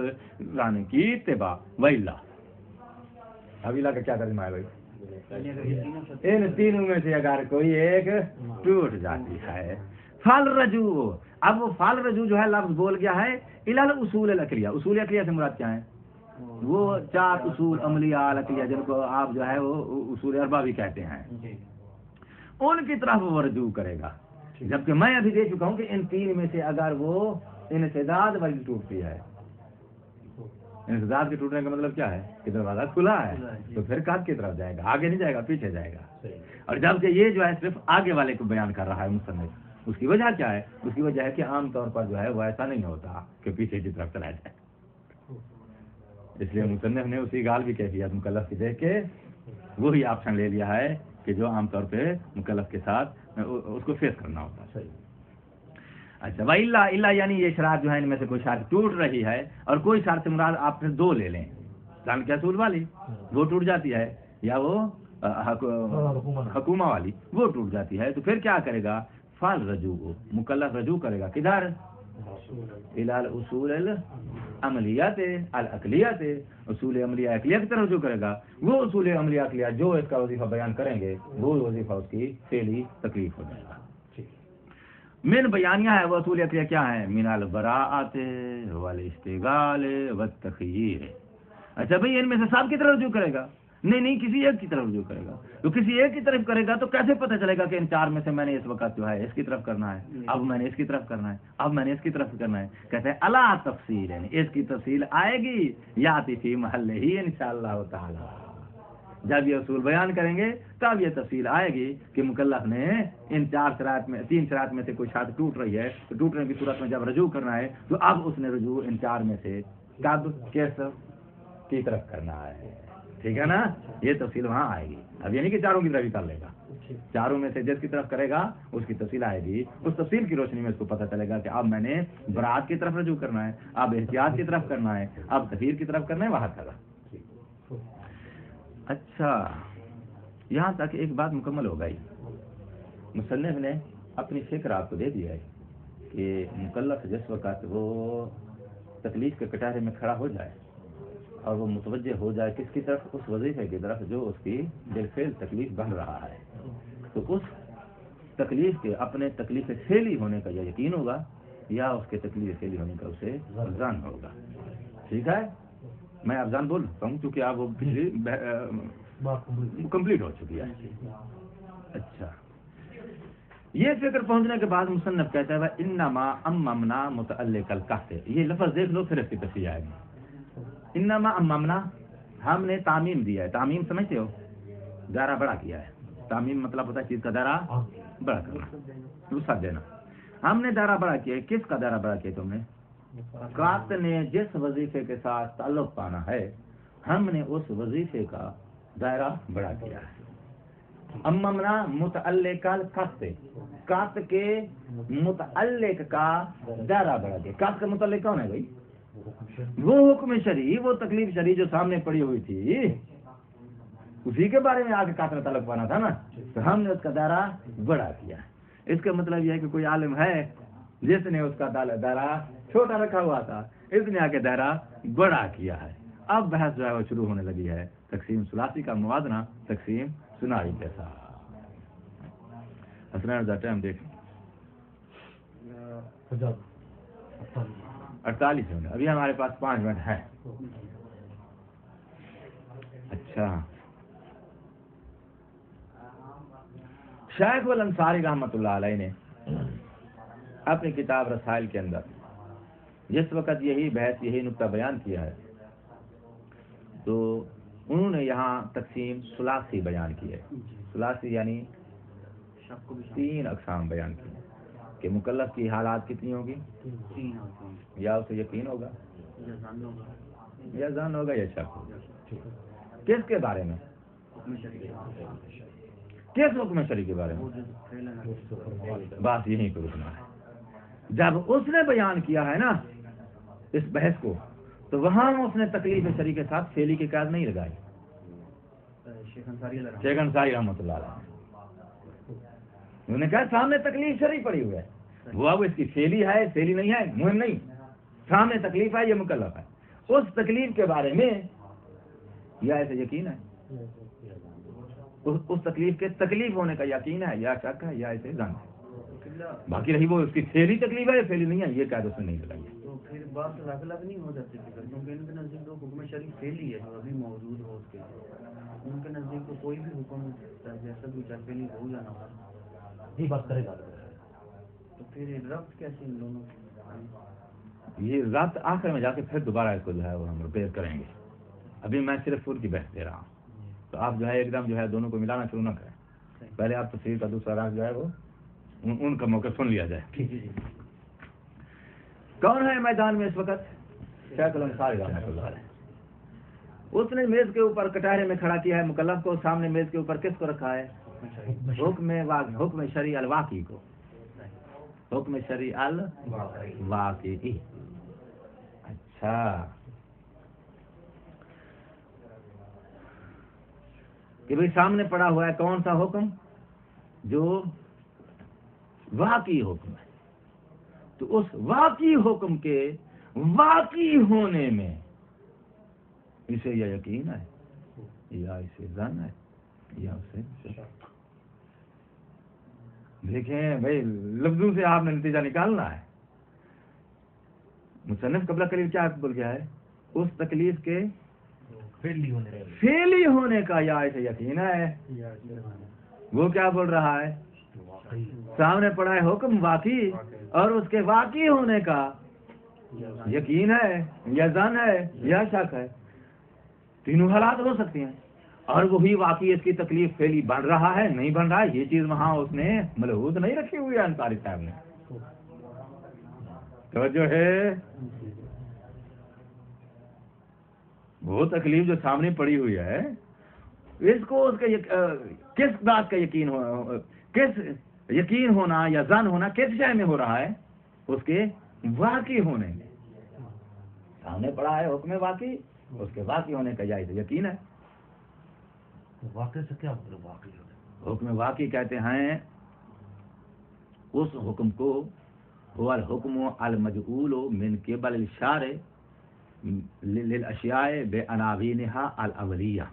زن کی اتباع. وَإِلَّا اب الہ کا کیا ترجمہ ہے بھائی؟ ان تینوں میں سے اگر کوئی ایک ٹوٹ جاتی ہے فال رجوع. اب وہ فال رجوع جو ہے لفظ بول گیا ہے الى الاصول العقلیہ. اصول عقلیہ سے مراد کیا ہے؟ وہ چار اصول عملیہ عقلیہ جن کو آپ جو ہے وہ اصول اربعہ بھی کہتے ہیں، ان کی طرف وہ رجوع کرے گا. جبکہ میں ابھی دیکھ چکا ہوں کہ ان تین میں سے اگر وہ انسداد والی ٹوٹتی ہے، انسداد کے ٹوٹنے کا مطلب کیا ہے کہ دروازہ کھلا ہے تو پھر قط کی طرف جائے گا، آگے نہیں جائے گا، پیچھے جائے گا. اور جبکہ یہ جو ہے صرف آگے والے کو بیان کر رہا ہے مصنف، اس کی وجہ کیا ہے؟ اس کی وجہ ہے کہ عام طور پر جو ہے وہ ایسا نہیں ہوتا کہ پیچھے کی طرف چلا جائے. اس لیے مصنف نے اسی گال بھی کیفیت مکلف کی دیکھ کے وہی آپشن لے لیا ہے کہ جو عام طور پہ مکلف کے ساتھ اس کو فیس کرنا ہوتا ہے. اچھا وَإِلَّا یعنی یہ شرط جو ہے ان میں سے کوئی شرط ٹوٹ رہی ہے اور کوئی شرط سے مراد آپ پھر دو لے لیں. زن کے اصول والی وہ ٹوٹ جاتی ہے یا وہ حکومہ والی وہ ٹوٹ جاتی ہے تو پھر کیا کرے گا؟ فال رجوع، مکلف رجوع کرے گا کدھر؟ الى الاصول العملیات العقلیات، اصول عملیہ عقلیہ کی طرف رجوع کرے گا. وہ اصول عملیہ عقلیہ جو اس کا وظیفہ بیان کریں گے وہ وظیفہ اس کی فعلی تکلیف ہو جائے گا. من بیانیہ ہے وہ اصول عقلیہ کیا ہے؟ من البراءۃ والاستقال والتخییر. اچھا بھئی ان میں سے سب کی طرف رجوع کرے گا؟ نہیں، کسی ایک کی طرف رجوع کرے گا. تو کسی ایک کی طرف کرے گا تو کیسے پتہ چلے گا کہ ان چار میں سے میں نے اس وقت جو ہے اس کی طرف کرنا ہے، اب میں نے اس کی طرف کرنا ہے، اب میں نے اس کی طرف کرنا ہے؟ کہتے ہیں الا تفصیل، یعنی اس کی تفصیل آئے گی یاتی فی محل ہی انشاءاللہ تعالی. جب یہ اصول بیان کریں گے تب یہ تفصیل آئے گی کہ مکلف نے ان چار شرائط میں تین شرائط میں سے کوئی شرط ٹوٹ رہی ہے تو ٹوٹنے کی صورت میں جب رجوع کرنا ہے تو اب اس نے رجوع ان چار میں سے کب کس کی طرف کرنا ہے. ٹھیک ہے نا؟ یہ تفصیل وہاں آئے گی. اب یعنی کہ چاروں کی طرف ہی کر لے گا، چاروں میں سے جس کی طرف کرے گا اس کی تفصیل آئے گی. اس تفصیل کی روشنی میں اس کو پتہ چلے گا کہ اب میں نے برات کی طرف رجوع کرنا ہے، اب احتیاط کی طرف کرنا ہے، اب تفصیل کی طرف کرنا ہے، وہاں کرا. اچھا یہاں تک ایک بات مکمل ہو گئی. مصنف نے اپنی فکر آپ کو دے دیا ہے کہ مکلف جس وقت وہ تکلیف کے کٹارے میں کھڑا ہو جائے اور وہ متوجہ ہو جائے کس کی طرف؟ اس وظیفے کی طرف جو اس کی بالفعل تکلیف بڑھ رہا ہے، تو اس تکلیف کے اپنے تکلیف فعلی ہونے کا یا یقین ہوگا یا اس کے تکلیف فعلی ہونے کا اسے ظن ہوگا. ٹھیک ہے، میں اب ظن بول رہا ہوں کیونکہ آپ وہ پچھلی کمپلیٹ ہو چکی ہے. اچھا یہ فکر پہنچنے کے بعد مصنف کہتا ہے انما اممنا متعلق القحط. یہ لفظ دیکھ لو پھر اس کی تفصیل آئے گی. انما اممنا ہم نے تعمیم دیا ہے. تعمیم سمجھتے ہو؟ دائرہ بڑا کیا ہے. تعمیم مطلب ہوتا ہے چیز کا دائرہ بڑا کرنا، وسعت دینا. ہم نے دائرہ بڑا کیا ہے. کس کا دائرہ بڑا کیا تم نے؟ قات نے جس وظیفے کے ساتھ تعلق پانا ہے ہم نے اس وظیفے کا دائرہ بڑا کیا ہے. اممنا متعلق القحط، قات کے متعلق کا دائرہ بڑا کیا. قات کا متعلق کون ہے بھائی؟ وہ حکم شرعی، وہ تکلیف شرعی جو سامنے پڑی ہوئی تھی اسی کے بارے میں آ کے قات میں تعلق پانا تھا نا، تو ہم نے اس کا دائرہ بڑا کیا. اس کا مطلب یہ ہے کہ کوئی عالم ہے جس نے اس کا دائرہ چھوٹا رکھا ہوا تھا، اس نے آ کے دائرہ بڑا کیا ہے. اب بحث جو ہے وہ شروع ہونے لگی ہے تقسیم ثلاثی کا موازنہ تقسیم ثنائی کے ساتھ. حسنین دا ٹائم دیکھ 48 منٹ، ابھی ہمارے پاس 5 منٹ ہے. اچھا شیخ الانصاری رحمۃ اللہ علیہ نے اپنی کتاب رسائل کے اندر جس وقت یہی بحث یہی نقطہ بیان کیا ہے تو انہوں نے یہاں تقسیم ثلاثی بیان کی ہے. ثلاثی یعنی 3 اقسام بیان کی کہ مکلف کی حالات کتنی ہوگی؟ 3 یا اسے یقین ہوگا یا ظن ہوگا یا شک ہوگا. کس کے بارے میں؟ کس حکم شرعی کے بارے میں؟ بات یہیں پہ رکنا ہے. جب اس نے بیان کیا ہے نا اس بحث کو تو وہاں اس نے تکلیف شرعی کے ساتھ فعلی کی قید نہیں لگائی. شیخ انصاری رحمۃ اللہ علیہ انہوں نے کہا سامنے تکلیف شرعی پڑی ہوئی ہے، وہ اب اس کی فعلی ہے فعلی نہیں ہے مهم نہیں، سامنے تکلیف ہے یہ مکلف ہے. اس تکلیف کے بارے میں یا ایسے یقین ہے، اس تکلیف کے تکلیف ہونے کا یقین ہے یا شک ہے یا ایسے ظن ہے. باقی رہی وہ اس کی فعلی تکلیف ہے یا فعلی نہیں ہے یہ قید اس نے نہیں لگائی. تو پھر بات الگ الگ نہیں ہو جاتی کیونکہ ان کے نزدیک تو حکم شرعی فعلی ہے جو ابھی موجود ہو اس کے، ان کے نزدیک تو کوئی بھی حکم جیسا بھی چاہے فعلی ہو جانا ہوگا. یہ بات کرے گا تو پھر ربط کیسے ان دونوں؟ یہ رات آخر میں جا کے پھر دوبارہ اس کو جو ہے وہ ہم ریپیئر کریں گے. ابھی میں صرف فل کی بحث دے رہا ہوں تو آپ جو ہے ایک دم جو ہے دونوں کو ملانا شروع نہ کریں. پہلے آپ تفسیر کا دوسرا راز جو ہے وہ ان کا موقع سن لیا جائے. کون ہے میدان میں اس وقت؟ شیخ الانصاری رحمۃ اللہ علیہ. اس نے میز کے اوپر کٹہرے میں کھڑا کیا ہے مکلف کو. سامنے میز کے اوپر کس کو رکھا ہے؟ حکم شرعی الواقعی کو. حکم شرعی الواقعی. اچھا کہ بھئی سامنے پڑا ہوا ہے کون سا حکم؟ جو واقعی حکم ہے. تو اس واقعی حکم کے واقعی ہونے میں اسے یا یقین ہے یا اسے ظن ہے یا اسے شک. دیکھیں بھائی لفظوں سے آپ نے نتیجہ نکالنا ہے. مصنف قبلہ قلیل کیا بول گیا ہے؟ اس تکلیف کے فعلی ہونے کا یا اسے یقین ہے. وہ کیا بول رہا ہے؟ سامنے پڑا ہے حکم واقعی اور اس کے واقعی ہونے کا یقین ہے یا ظن ہے یا شک ہے. تینوں حالات ہو سکتی ہیں اور وہی واقعی اس کی تکلیف فعلی بن رہا ہے نہیں بن رہا ہے یہ چیز وہاں اس نے ملحوظ نہیں رکھی ہوئی ہے انصاری صاحب نے. توجہ ہے؟ وہ تکلیف جو سامنے پڑی ہوئی ہے اس کو اس کے کس بات کا یقین ہو، کس یقین ہونا یا ظن ہونا کس شے میں ہو رہا ہے؟ اس کے واقعی ہونے میں. سامنے پڑا ہے حکم واقعی اس کے واقعی ہونے کا جائز یقین ہے. واقعی سے کیا مطلب واقعی؟ حکم واقعی کہتے ہیں اس حکم کو هو الحکم المجعول من قبل الشارع للاشیاء بعناوینها الاولیہ.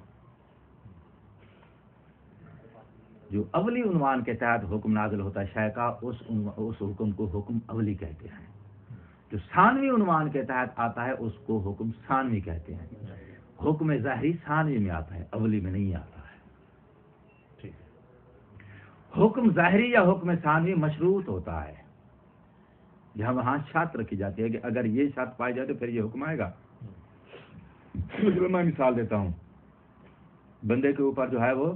جو اولی عنوان کے تحت حکم نازل ہوتا ہے شے کا اس حکم کو حکم اولی کہتے ہیں. جو ثانوی عنوان کے تحت آتا ہے اس کو حکم ثانوی کہتے ہیں. حکم ظاہری ثانوی میں آتا ہے اولی میں نہیں آتا ہے. حکم ظاہری یا حکم ثانوی مشروط ہوتا ہے جہاں وہاں شرط رکھی جاتی ہے کہ اگر یہ شرط پائی جائے تو پھر یہ حکم آئے گا. میں مثال دیتا ہوں. بندے کے اوپر جو ہے وہ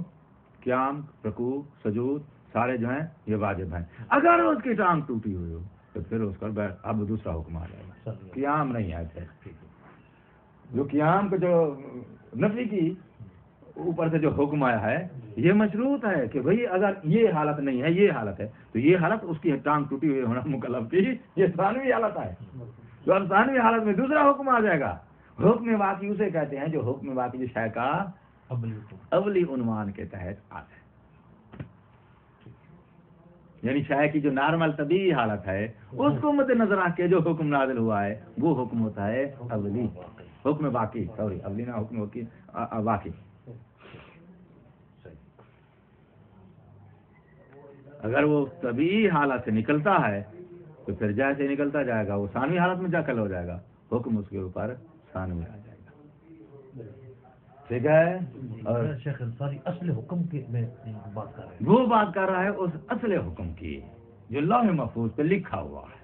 قیام رکوع سجود سارے جو ہیں یہ واجب ہیں. اگر اس کی ٹانگ ٹوٹی ہوئی ہو تو پھر اس پر اب دوسرا حکم آ جائے گا. قیام نہیں آئے تھے جو قیام کو جو نفی کی اوپر سے جو حکم آیا ہے یہ مشروط ہے کہ بھئی اگر یہ حالت نہیں ہے یہ حالت ہے تو یہ حالت اس کی ٹانگ ٹوٹی ہوئی ہونا مکلف کی یہ ثانوی حالت ہے. تو اب ثانوی حالت میں دوسرا حکم آ جائے گا. حکم واقعی اسے کہتے ہیں جو حکم واقعی جو شے کا اولی عنوان کے تحت آتا ہے. یعنی شے کی جو نارمل طبیعی حالت ہے اس کو مد نظر رکھ کے جو حکم نازل ہوا ہے وہ حکم ہوتا ہے اولی. حکم واقعی اولی نہ حکم واقعی. اگر وہ طبیعی حالت سے نکلتا ہے تو پھر جیسے نکلتا جائے گا وہ ثانوی حالت میں داخل ہو جائے گا. حکم اس کے اوپر ثانوی آ جائے گا. ٹھیک ہے. اور شیخ انصاری اصل حکم کی میں بات کر رہا ہے. وہ بات کر رہا ہے اس اصل حکم کی جو لوح محفوظ پہ لکھا ہوا ہے.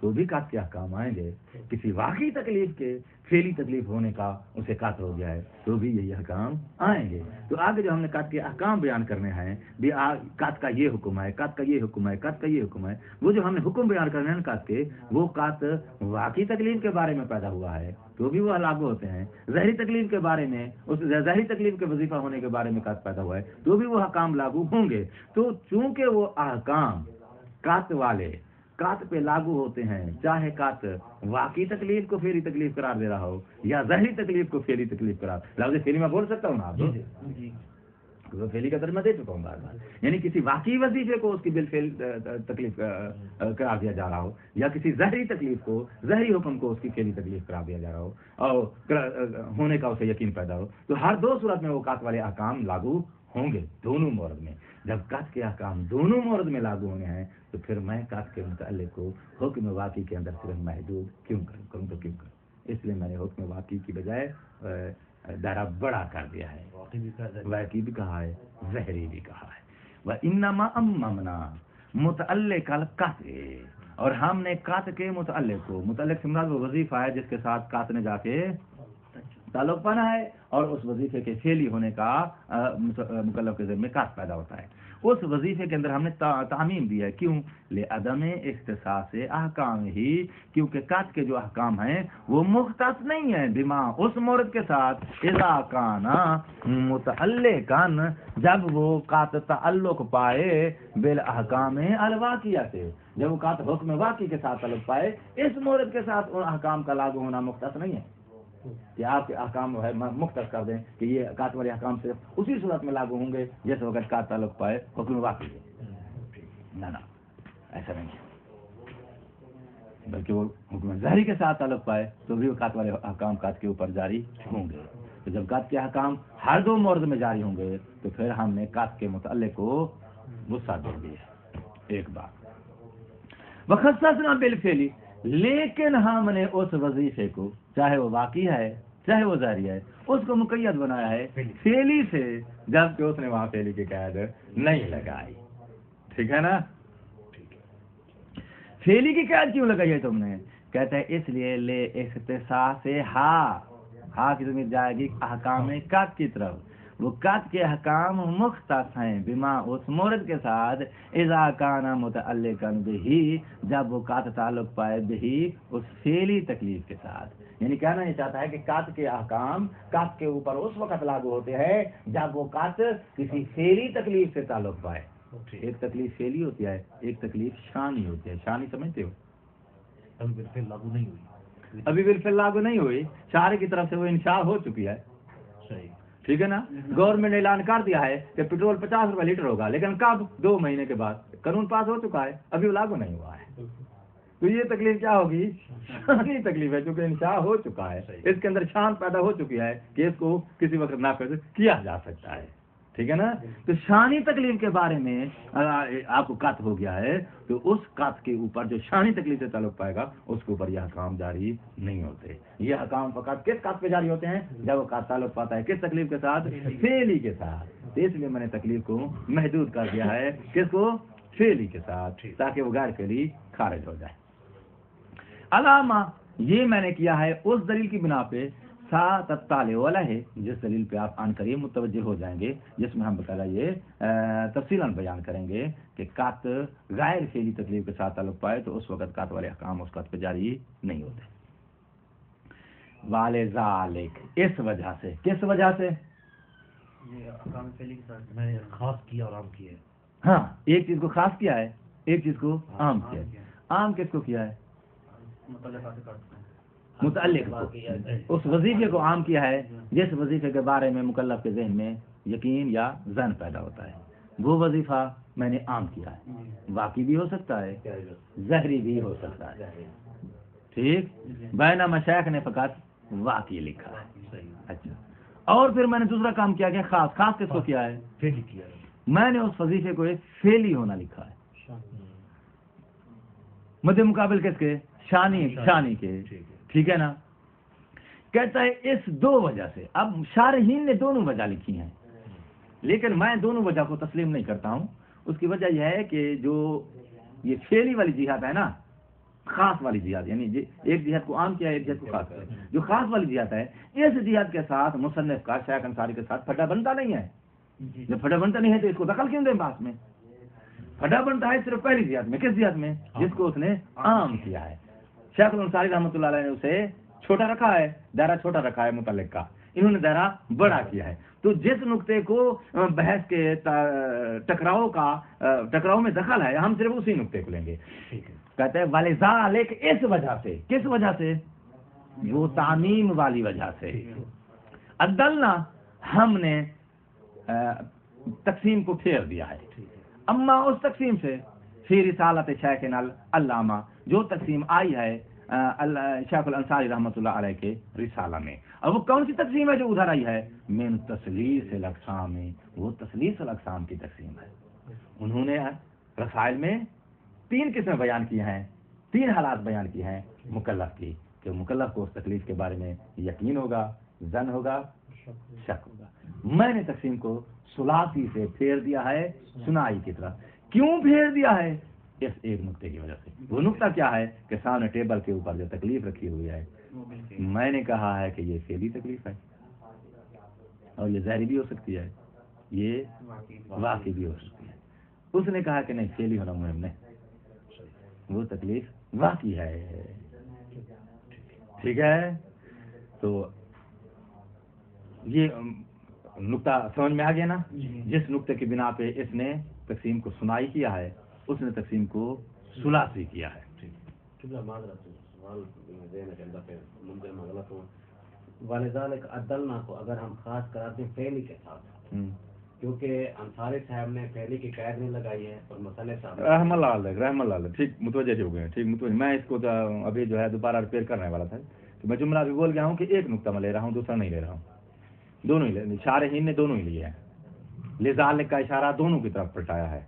تو بھی قط کے احکام آئیں گے. کسی واقعی تکلیف کے فعلی تکلیف ہونے کا اسے قط ہو گیا ہے تو بھی یہی احکام آئیں گے. تو آگے جو ہم نے قط کے احکام بیان کرنے ہیں بھی قط کا یہ حکم ہے، قط کا یہ حکم ہے، قط کا یہ حکم ہے، وہ جو ہم نے حکم بیان کرنے ہیں قط کے، وہ قط واقعی تکلیف کے بارے میں پیدا ہوا ہے تو بھی وہ لاگو ہوتے ہیں. ظاہری تکلیف کے بارے میں، اس ظاہری تکلیف کے وظیفہ ہونے کے بارے میں قط پیدا ہوا ہے تو بھی وہ احکام لاگو ہوں گے. تو چونکہ وہ احکام قط والے قط پہ لاگو ہوتے ہیں، چاہے قط واقعی تکلیف کو فعلی تکلیف قرار دے رہا ہو یا ظاہری تکلیف کو فعلی تکلیف قرار. لفظ فعلی میں بول سکتا ہوں نا آپ کو، فعلی کا ترجمہ دے چکا ہوں بار بار. یعنی کسی واقعی وظیفے کو اس کی بالفعل تکلیف قرار دیا جا رہا ہو یا کسی ظاہری تکلیف کو، ظاہری حکم کو اس کی فعلی تکلیف قرار دیا جا رہا ہو اور ہونے کا اسے یقین پیدا ہو، تو ہر دو صورت میں وہ قط والے احکام لاگو ہوں گے دونوں مورد میں. جب قط کے احکام دونوں مورد میں لاگو ہونے ہیں تو پھر میں قط کے متعلق کو حکم واقعی کے اندر صرف محدود کیوں کروں تو کیوں کروں؟ اس لیے میں نے حکم واقعی کی بجائے دائرہ بڑا کر دیا ہے. واقعی بھی کہا ہے، ظاہری بھی کہا ہے. وَإِنَّمَا أَمَّمْنَا متعلق القط، اور ہم نے قط کے متعلق کو، متعلق سے مراد وہ وظیفہ ہے جس کے ساتھ قط نے جا کے تعلق پانا ہے اور اس وظیفے کے فعلی ہونے کا مکلف کے ذمہ قط پیدا ہوتا ہے. اس وظیفے کے اندر ہم نے تعمیم دی ہے. کیوں؟ لعدم اختصاص احکام ہی، کیونکہ قط کے جو احکام ہیں وہ مختص نہیں ہیں بما اس مورد کے ساتھ اذا کان متعلقا، جب وہ قط تعلق پائے بالاحکام الواقعہ سے، جب وہ قط حکم واقعی کے ساتھ تعلق پائے. اس مورد کے ساتھ ان احکام کا لاگو ہونا مختص نہیں ہے کہ آپ کے احکام ہے مختص کر دیں کہ یہ قط والے احکام صرف اسی صورت میں لاگو ہوں گے جس وقت قط تعلق پائے حکم واقعی ہے. نہ ایسا نہیں ہے، بلکہ وہ حکم ظاہری کے ساتھ تعلق پائے تو بھی وہ قط والے احکام قط کے اوپر جاری ہوں گے. تو جب قط کے احکام ہر دو مورد میں جاری ہوں گے تو پھر ہم نے قط کے متعلق کو وسعت دے دی ہے. ایک بات وخصصنا بالفعل، لیکن ہم نے اس وظیفے کو، چاہے وہ واقعی ہے چاہے وہ ظاہری ہے، اس کو مقید بنایا ہے فعلی سے، جبکہ اس نے وہاں فعلی کی قید نہیں لگائی. ٹھیک ہے نا؟ فعلی کی قید کیوں لگائی ہے تم نے؟ کہتا ہے اس لیے لے اختصاص ہا کی ضمیر جائے گی احکام قط کی طرف. وہ قط کے احکام مختص ہیں بما اس مورد کے ساتھ اذا کان متعلقا بہی، جب وہ قط تعلق پائے بہی اس فعلی تکلیف کے ساتھ. یعنی کہنا یہ چاہتا ہے کہ قط کے احکام قط کے اوپر اس وقت لاگو ہوتے ہیں جب وہ قط کسی فعلی تکلیف سے تعلق پائے. ایک تکلیف فعلی ہوتی ہے، ایک تکلیف شانی ہوتی ہے. شانی سمجھتے ہو؟ ابھی بالفعل لاگو نہیں ہوئی، ابھی بالفعل لاگو نہیں ہوئی، شارع کی طرف سے وہ انشاء ہو چکی ہے. صحیح، ٹھیک ہے نا؟ گورنمنٹ نے اعلان کر دیا ہے کہ پیٹرول 50 روپے لیٹر ہوگا، لیکن کب؟ 2 مہینے کے بعد. قانون پاس ہو چکا ہے، ابھی وہ لاگو نہیں ہوا ہے. تو یہ تکلیف کیا ہوگی؟ شانی تکلیف ہے، کیونکہ انشاء ہو چکا ہے. اس کے اندر شان پیدا ہو چکی ہے کہ اس کو کسی وقت نافذ کیا جا سکتا ہے. ٹھیک ہے نا؟ تو شانی تکلیف کے بارے میں آپ کو قط ہو گیا ہے تو اس قط کے اوپر جو شانی تکلیف سے تعلق پائے گا اس کے اوپر یہ احکام جاری نہیں ہوتے. یہ احکام فقط کس قط پہ جاری ہوتے ہیں؟ جب وہ قط تعلق پاتا ہے کس تکلیف کے ساتھ؟ فعلی کے ساتھ. تو اس لیے میں نے تکلیف کو محدود کر دیا ہے کس کو؟ فعلی کے ساتھ، تاکہ وہ غیر فعلی خارج ہو جائے. علامہ یہ میں نے کیا ہے اس دلیل کی بنا پہ تطالع والا ہے، جس دلیل پہ آپ آن کریے متوجہ ہو جائیں گے، جس میں ہم بقاعدہ یہ تفصیلاً بیان کریں گے کہ قط غیر فعلی تکلیف کے ساتھ تعلق پائے تو اس وقت قط والے احکام اس قط پہ جاری نہیں ہوتے. وَلِذَالِكَ، اس وجہ سے. کس وجہ سے؟ یہ احکام فعلی کے ساتھ میں نے خاص کیا اور عام کیا ہے. ہاں، ایک چیز کو خاص کیا ہے، ایک چیز کو عام کیا ہے. عام کس کو کیا ہے؟ متعلق کو، اس وظیفے کو عام کیا ہے جس وظیفے کے بارے میں مکلف کے ذہن میں یقین یا ظن پیدا ہوتا ہے. وہ وظیفہ میں نے عام کیا ہے، واقعی بھی ہو سکتا ہے ظاہری بھی ہو سکتا ہے. ٹھیک، بینہ مشائخ نے فقط واقعی لکھا ہے. اچھا، اور پھر میں نے دوسرا کام کیا کہ خاص. خاص کس کو کیا ہے؟ فعلی کیا ہے. میں نے اس وظیفے کو ایک فعلی ہونا لکھا ہے، مد مقابل کس کے؟ شانی کے. ٹھیک ہے نا؟ کہتا ہے اس 2 وجہ سے. اب شارحین نے دونوں وجہ لکھی ہیں لیکن میں دونوں وجہ کو تسلیم نہیں کرتا ہوں. اس کی وجہ یہ ہے کہ جو یہ فعلی والی جہاد ہے نا، خاص والی جہاد، یعنی ایک جہاد کو عام کیا ہے، ایک جہاد کو خاص کیا ہے. جو خاص والی جہاد ہے اس جہاد کے ساتھ مصنف کا شیخ انصاری کے ساتھ پھٹا بنتا نہیں ہے. جب پھٹا بنتا نہیں ہے تو اس کو دخل کیوں دیں بات میں؟ پھٹا بنتا ہے صرف پہلی جہاد میں. کس جہاد میں؟ جس کو اس نے عام کیا ہے. شیخ انصاری رحمۃ اللہ علیہ نے اسے چھوٹا رکھا ہے، دائرہ چھوٹا رکھا ہے متعلق کا، انہوں نے دائرہ بڑا کیا ہے. تو جس نقطے کو بحث کے ٹکراؤ میں دخل ہے ہم صرف اسی نقطے کو لیں گے. کہتے ہیں وَلِذَالِكَ، اس وجہ سے. کس وجہ سے؟ وہ تعمیم والی وجہ سے. عدلنا، ہم نے تقسیم کو پھیر دیا ہے. اما اس تقسیم سے فی رسالت شیخنا العلامہ، جو تقسیم آئی ہے شیخ الانصاری رحمۃ اللہ علیہ کے رسالہ میں. اب وہ کون سی تقسیم ہے جو ادھر آئی ہے؟ من تثلیث الاقسام، وہ تثلیث الاقسام کی تقسیم ہے. انہوں نے رسائل میں 3 قسمیں بیان کی ہیں، 3 حالات بیان کی ہیں مکلف کی، کہ مکلف کو اس تکلیف کے بارے میں یقین ہوگا، ظن ہوگا، شک ہوگا. میں نے تقسیم کو ثلاثی سے پھیر دیا ہے سنائی کی طرف. کیوں پھیر دیا ہے؟ اس ایک نقطے کی وجہ سے. وہ نقطہ کیا ہے؟ کہ سامنے ٹیبل کے اوپر جو تکلیف رکھی ہوئی ہے، میں نے کہا ہے کہ یہ فعلی تکلیف ہے اور یہ ظاہری بھی ہو سکتی ہے، یہ واقعی بھی ہو سکتی ہے. اس نے کہا کہ نہیں، فعلی ہونا مہم نہیں، وہ تکلیف واقعی ہے. ٹھیک ہے، تو یہ نقطہ سمجھ میں آ گیا نا. جس نقطے کی بنا پہ اس نے تقسیم کو سنائی کیا ہے، اس نے تقسیم کو ثلاثی کیا ہے. والذالک عدلنا کو اگر ہم خاص کراتے ہیں فعلی کے ساتھ، کیونکہ انصاری صاحب نے فعلی کی قید نہیں لگائی ہے اور مصنف صاحب رحم اللہ علیہ. ٹھیک متوجہ ہو گئے. ٹھیک متوجہ. میں اس کو ابھی جو ہے دوبارہ ریپیئر کرنے والا تھا، تو میں جملہ بھی بول گیا ہوں کہ ایک نقطہ میں لے رہا ہوں، دوسرا نہیں لے رہا ہوں. دونوں ہی شارحین نے دونوں ہی لیے ہیں. لذالک کا اشارہ دونوں کی طرف پلٹایا ہے،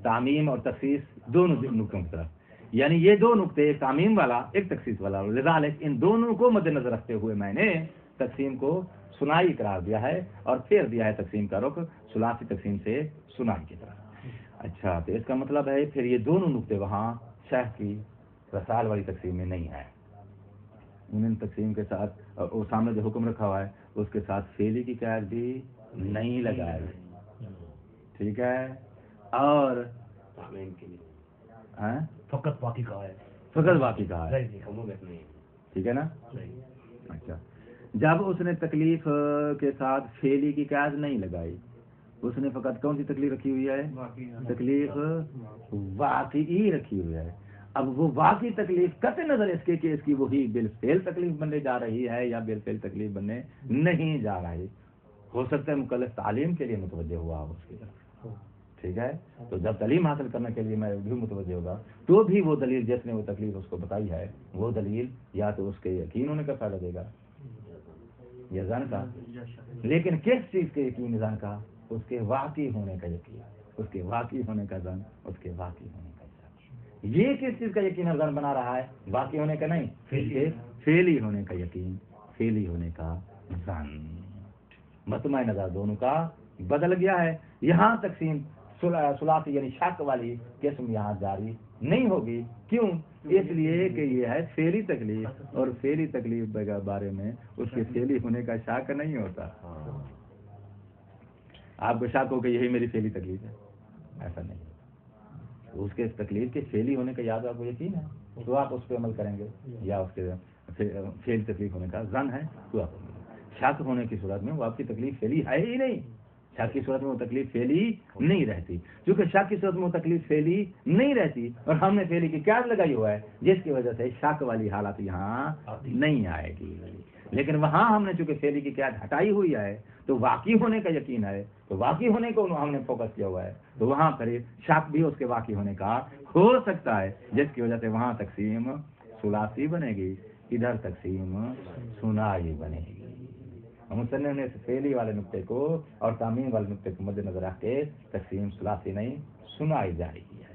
تعمیم اور تخصیص دونوں نقطوں کی طرف. یعنی یہ 2 نقطے، ایک تعمیم والا ایک تخصیص والا، لذالک ان دونوں کو مد نظر رکھتے ہوئے میں نے تقسیم کو سنائی قرار دیا ہے اور پھیر دیا ہے تقسیم کا رخ ثلاثی تقسیم سے سنائی کی طرف. اچھا، تو اس کا مطلب ہے پھر یہ دونوں نقطے وہاں شیخ کی رسال والی تقسیم میں نہیں ہے. انہوں تقسیم کے ساتھ اور سامنے جو حکم رکھا ہوا ہے اس کے ساتھ فعلی کی قید بھی نہیں لگائے. ٹھیک ہے، اور فقط باقی کہا ہے، فقط باقی کہا ہے. ٹھیک ہے نا. اچھا، جب اس نے تکلیف کے ساتھ فعلی کی قید نہیں لگائی، اس نے فقط کون سی تکلیف رکھی ہوئی ہے؟ تکلیف واقعی رکھی ہوئی ہے. اب وہ واقعی تکلیف قطع نظر اس کے کہ اس کی وہی بالفعل تکلیف بننے جا رہی ہے یا بالفعل تکلیف بننے نہیں جا رہی. ہو سکتا ہے مکلف تعلیم کے لیے متوجہ ہوا اس کی طرف. ٹھیک ہے، تو جب تعلیم حاصل کرنے کے لیے میں بھی متوجہ ہوگا تو بھی وہ دلیل جس نے وہ تکلیف اس کو بتائی ہے، وہ دلیل یا تو اس کے یقین ہونے کا فائدہ دے گا یا ظن کا. لیکن کس چیز کے یقین ظن کا؟ اس کے واقعی ہونے کا یقین، اس کے واقعی ہونے کا ظن، اس کے واقعی ہونے کا ظن. یہ کس چیز کا یقین اور ظن بنا رہا ہے؟ واقعی ہونے کا نہیں، فعلی ہونے کا یقین، فعلی ہونے کا ظن. مطمع نظر دونوں کا بدل گیا ہے. یہاں تقسیم ثلاثی یعنی شک والی قسم یہاں جاری نہیں ہوگی. کیوں؟ اس لیے کہ یہ ہے فعلی تکلیف، اور فعلی تکلیف کے بارے میں اس کے فعلی ہونے کا شک نہیں ہوتا. آپ کو شک ہو کہ یہی میری فعلی تکلیف ہے، ایسا نہیں. اس کے تکلیف کے فعلی ہونے کا یاد آپ کو یقین ہے تو آپ اس پہ عمل کریں گے، یا اس کے فعلی تکلیف ہونے کا ظن ہے تو آپ شک ہونے کی صورت میں وہ آپ کی تکلیف فعلی ہے ہی نہیں. شک کی صورت میں وہ تکلیف فعلی نہیں رہتی. کیونکہ شک کی صورت میں وہ تکلیف فعلی نہیں رہتی اور ہم نے فعلی کی قید لگائی ہوا ہے، جس کی وجہ سے شک والی حالت یہاں نہیں آئے گی. لیکن وہاں ہم نے چونکہ فعلی کی قید ہٹائی ہوئی ہے تو واقعی ہونے کا یقین ہے، تو واقعی ہونے کو ہم نے فوکس کیا ہوا ہے، تو وہاں پر شک بھی اس کے واقعی ہونے کا ہو سکتا ہے، جس کی وجہ سے وہاں تقسیم ثلاثی بنے گی، ادھر تقسیم سنائی بنے گی. مصنف نے فعلی والے نقطے کو اور تعمیم والے نقطے کو مد نظر رکھ کے تقسیم ثلاثی نہیں سنائی جاری کی ہے.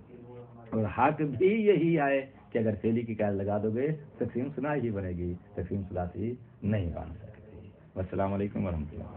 اور حق بھی یہی ہے کہ اگر فعلی کی قید لگا دو گے تقسیم سنائی ہی بنے گی، تقسیم ثلاثی نہیں بن سکتی. السلام علیکم ورحمۃ اللہ.